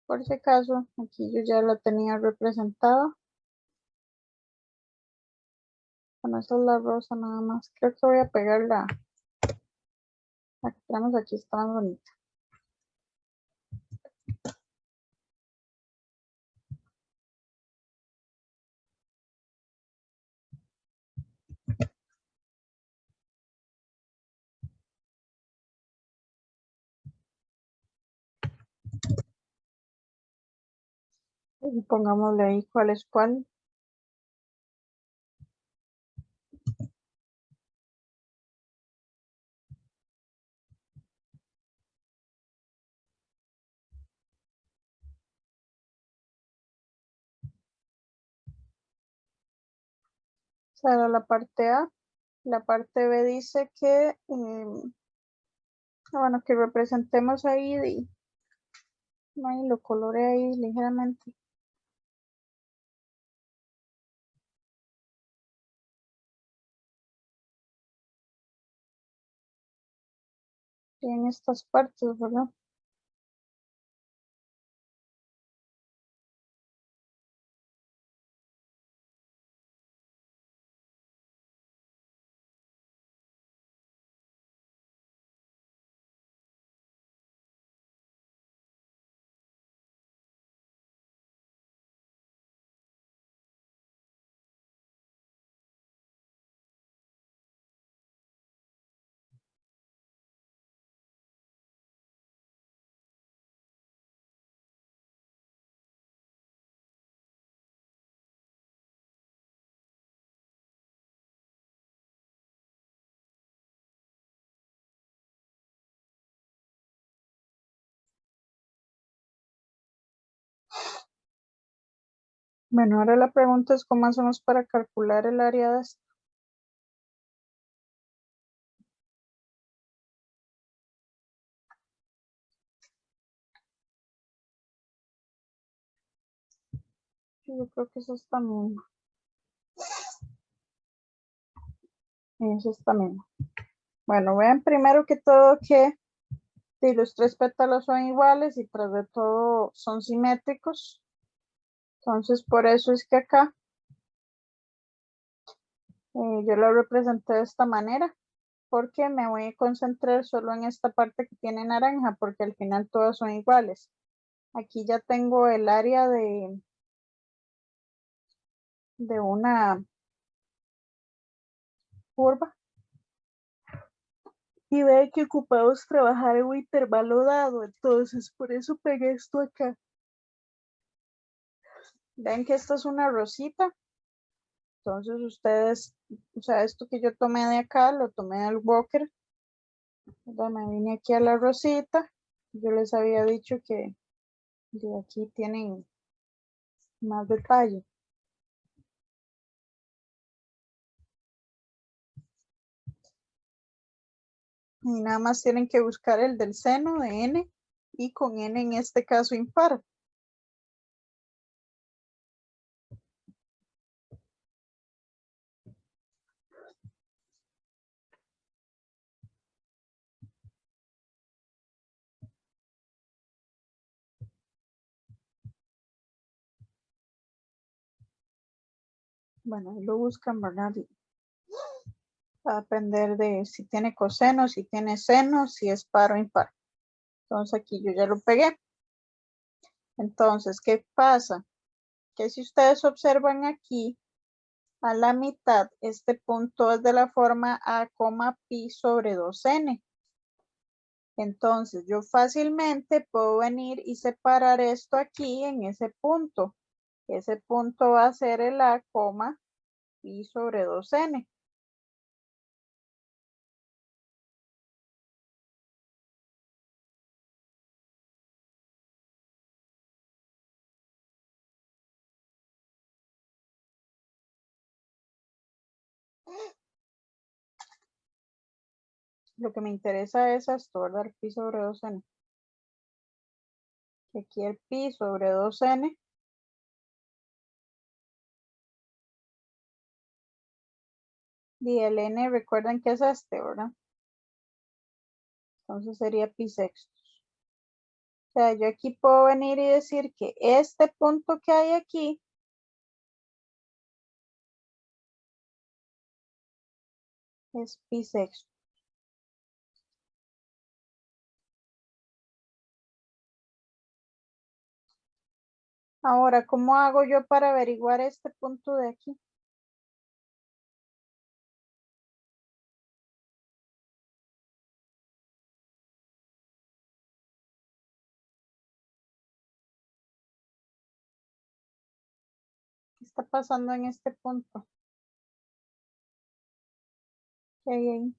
por si acaso, aquí yo ya la tenía representada. Bueno, esa es la rosa nada más. Creo que voy a pegar la que tenemos aquí, está más bonita. Y pongámosle ahí cuál es cuál. Esa era la parte A. La parte B dice que, bueno, que representemos ahí, ahí lo coloré ahí ligeramente. En estas partes, ¿verdad? Bueno, ahora la pregunta es cómo hacemos para calcular el área de esto. Yo creo que es esta misma. Es esta misma. Bueno, vean primero que todo que si los tres pétalos son iguales y tras de todo son simétricos. Entonces, por eso es que acá yo lo representé de esta manera, porque me voy a concentrar solo en esta parte que tiene naranja, porque al final todas son iguales. Aquí ya tengo el área de una curva. Y ve que ocupamos trabajar en un intervalo dado, entonces por eso pegué esto acá. Ven que esta es una rosita. Entonces ustedes, o sea, esto que yo tomé de acá, lo tomé del Walker. Me vine aquí a la rosita. Yo les había dicho que de aquí tienen más detalle. Y nada más tienen que buscar el del seno de n y con n en este caso impar. Bueno, ahí lo buscan, ¿verdad? Va a depender de si tiene coseno, si tiene seno, si es par o impar. Entonces aquí yo ya lo pegué. Entonces, ¿qué pasa? Que si ustedes observan aquí, a la mitad, este punto es de la forma a, pi sobre 2n. Entonces, yo fácilmente puedo venir y separar esto aquí en ese punto. Ese punto va a ser el a, pi sobre 2n. Lo que me interesa es esto, ¿verdad? El pi sobre 2n. Aquí el pi sobre 2n. Y el n, recuerden que es este, ¿verdad? Entonces sería pi sextos. O sea, yo aquí puedo venir y decir que este punto que hay aquí es pi sexto. Ahora, ¿cómo hago yo para averiguar este punto de aquí? ¿Qué está pasando en este punto? ¿Qué hay ahí?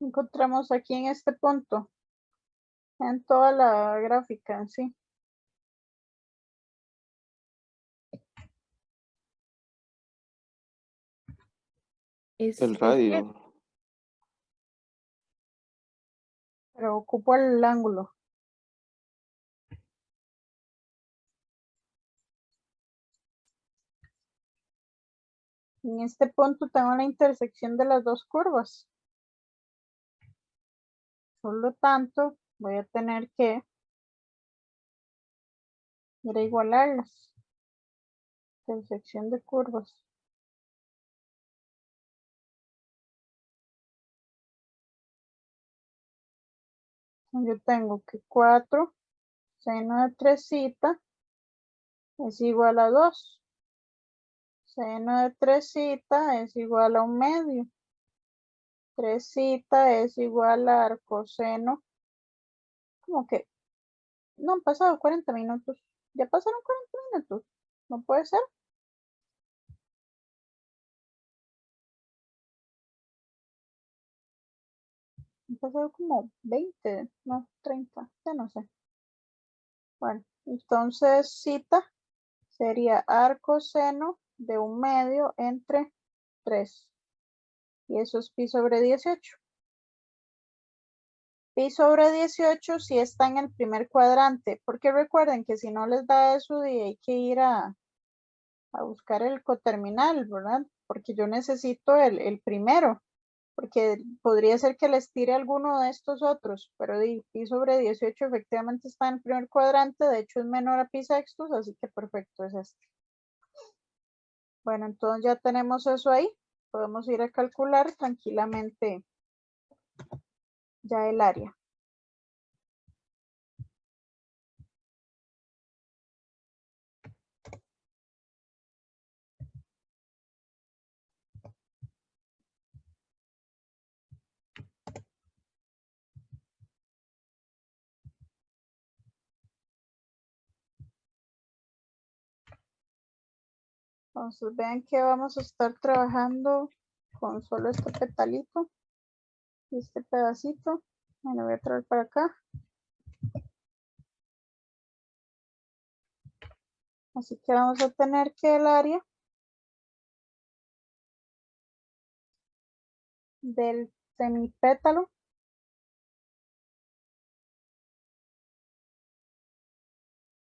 Encontramos aquí en este punto, en toda la gráfica en sí. El radio. Pero ocupo el ángulo. En este punto tengo la intersección de las dos curvas. Por lo tanto, voy a tener que ir a igualarlas. Intersección de curvas. Yo tengo que 4 seno de 3 es igual a 2 Seno de 3 es igual a 1/2. 3 es igual a arcoseno. Como que no han pasado 40 minutos. Ya pasaron 40 minutos. No puede ser. Han pasado como 20, no, 30, ya no sé. Bueno, entonces cita sería arcoseno de 1/2 entre 3. Y eso es pi sobre 18. Pi sobre 18 si está en el primer cuadrante, porque recuerden que si no les da eso hay que ir a buscar el coterminal, ¿verdad? Porque yo necesito el primero, porque podría ser que les tire alguno de estos otros, pero pi sobre 18 efectivamente está en el primer cuadrante, de hecho es menor a pi sextos, así que perfecto, es este. Bueno, entonces ya tenemos eso ahí, podemos ir a calcular tranquilamente ya el área. Entonces vean que vamos a estar trabajando con solo este petalito y este pedacito. Me lo voy a traer para acá. Así que vamos a tener que el área del semipétalo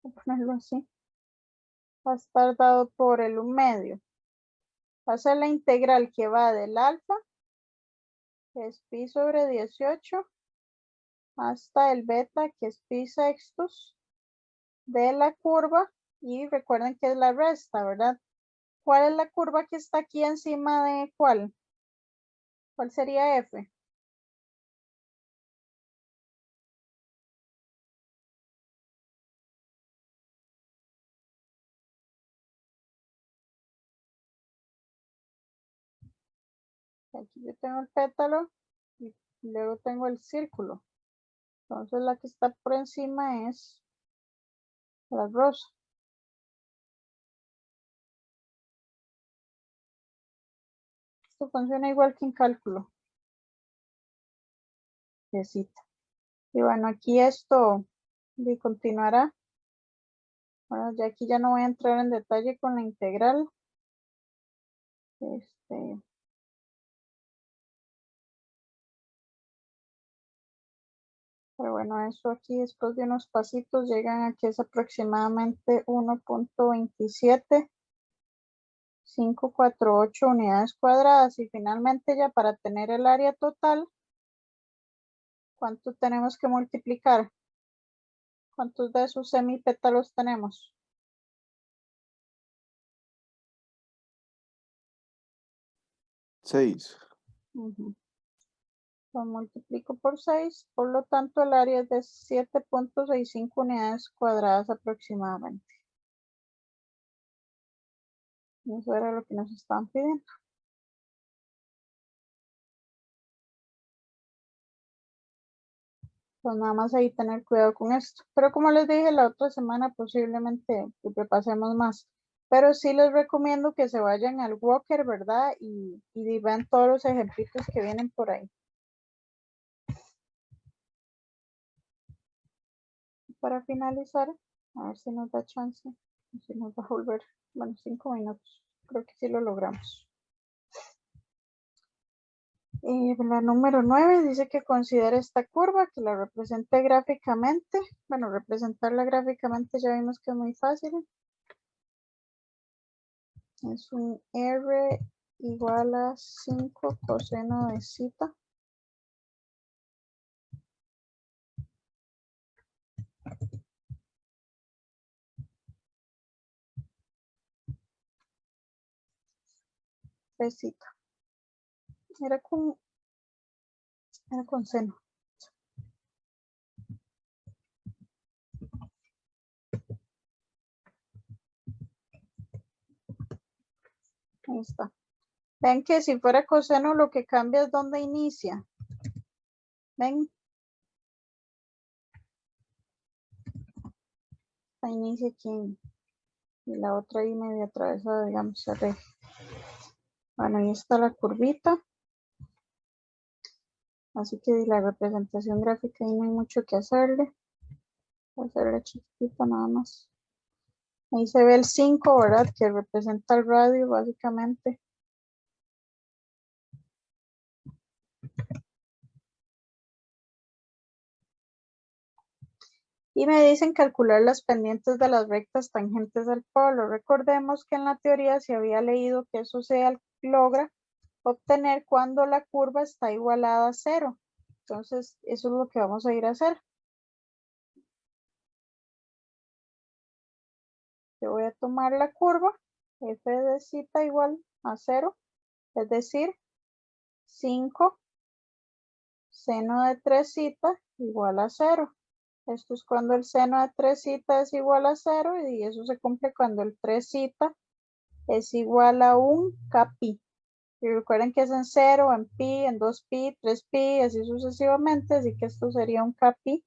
voy a ponerlo así, va a estar dado por el 1/2. Va a ser la integral que va del alfa, que es pi sobre 18, hasta el beta, que es pi sextos, de la curva, y recuerden que es la resta, ¿verdad? ¿Cuál es la curva que está aquí encima de cuál? ¿Cuál sería F? Aquí yo tengo el pétalo y luego tengo el círculo. Entonces la que está por encima es la rosa. Esto funciona igual que en cálculo. Necesita. Y bueno, aquí esto continuará. Bueno, ya aquí ya no voy a entrar en detalle con la integral. Pero bueno, eso aquí después de unos pasitos llegan a que es aproximadamente 1.27548 unidades cuadradas. Y finalmente ya para tener el área total, ¿cuánto tenemos que multiplicar? ¿Cuántos de esos semipétalos tenemos? 6. Lo multiplico por 6, por lo tanto el área es de 7.65 unidades cuadradas aproximadamente. Eso era lo que nos estaban pidiendo. Pues nada más ahí tener cuidado con esto. Pero como les dije, la otra semana posiblemente repasemos más. Pero sí les recomiendo que se vayan al Walker, ¿verdad? Y vean todos los ejemplitos que vienen por ahí. Para finalizar, a ver si nos da chance, si nos va a volver, bueno, 5 minutos. Creo que sí lo logramos. La número 9 dice que considere esta curva, que la represente gráficamente. Bueno, representarla gráficamente ya vimos que es muy fácil. Es un R igual a 5 coseno de zeta. De zeta. Era con seno. Ahí está. Ven que si fuera coseno lo que cambia es donde inicia. Ven. Esta inicia aquí y la otra ahí medio atravesada, digamos, se re. Bueno, ahí está la curvita. Así que la representación gráfica ahí no hay mucho que hacerle. Voy a hacerle chiquitita nada más. Ahí se ve el 5, ¿verdad? Que representa el radio básicamente. Y me dicen calcular las pendientes de las rectas tangentes al polo. Recordemos que en la teoría se había leído que eso se logra obtener cuando la curva está igualada a 0. Entonces, eso es lo que vamos a ir a hacer. Yo voy a tomar la curva f de zeta igual a 0, es decir, 5 seno de 3 zeta igual a 0. Esto es cuando el seno de 3 zeta es igual a 0 y eso se cumple cuando el 3 zeta es igual a un kpi. Y recuerden que es en 0, en pi, en 2pi, 3pi, así sucesivamente, así que esto sería un kpi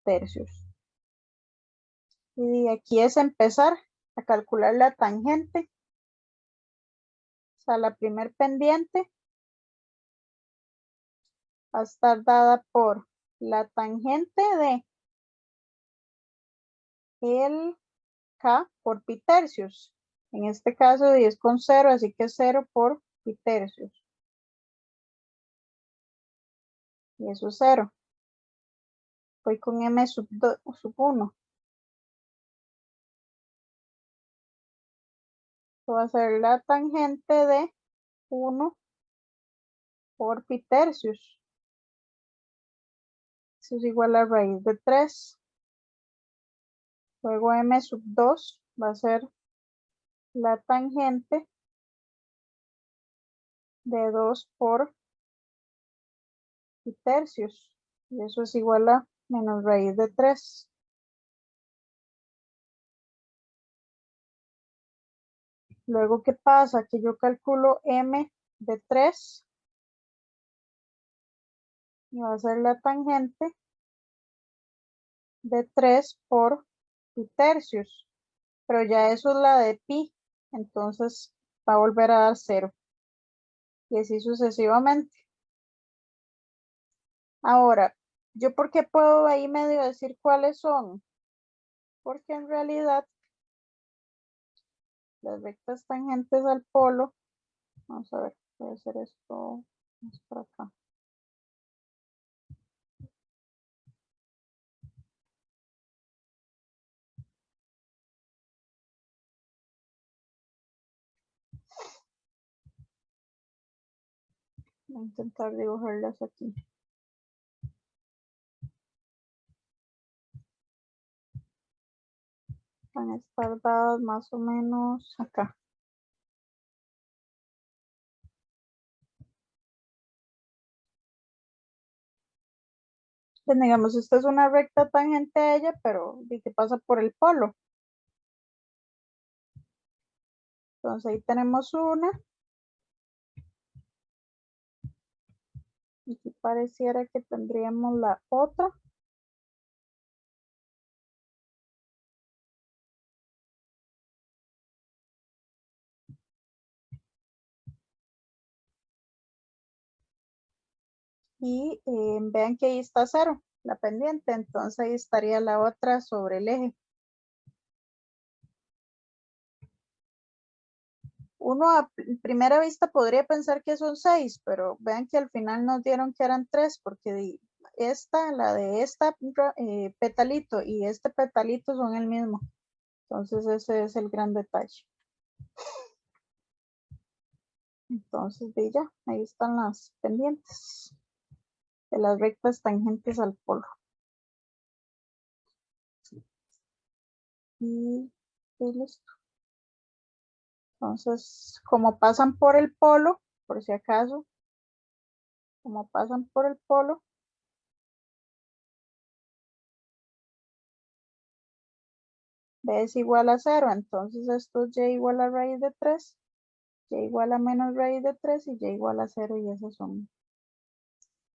tercios. Y aquí es empezar a calcular la tangente. O sea, la primer pendiente va a estar dada por la tangente de el k por pi tercios. En este caso 10,0, así que 0 por pi tercios. Y eso es 0. Voy con m sub 1. Esto va a ser la tangente de 1 por pi tercios. Eso es igual a raíz de 3. Luego m sub 2 va a ser la tangente de 2 por pi tercios. Y eso es igual a menos raíz de 3. Luego, ¿qué pasa? Que yo calculo m de 3 y va a ser la tangente de 3 por pi tercios. Pero ya eso es la de pi, entonces va a volver a dar 0. Y así sucesivamente. Ahora, ¿yo por qué puedo ahí medio decir cuáles son? Porque en realidad las rectas tangentes al polo, vamos a ver, puede ser esto, más por acá. Voy a intentar dibujarlas aquí. Van a estar dadas más o menos acá. Pues digamos, esta es una recta tangente a ella, pero que pasa por el polo. Entonces ahí tenemos una. Y aquí pareciera que tendríamos la otra. Y vean que ahí está 0, la pendiente. Entonces ahí estaría la otra sobre el eje. Uno a primera vista podría pensar que son 6, pero vean que al final nos dieron que eran 3, porque la de esta petalito y este petalito son el mismo. Entonces ese es el gran detalle. Entonces ya, ahí están las pendientes de las rectas tangentes al polo. Y listo. Entonces, como pasan por el polo, por si acaso, como pasan por el polo, B es igual a 0, entonces esto es y igual a raíz de 3, y igual a menos raíz de 3 y y igual a 0 y esas son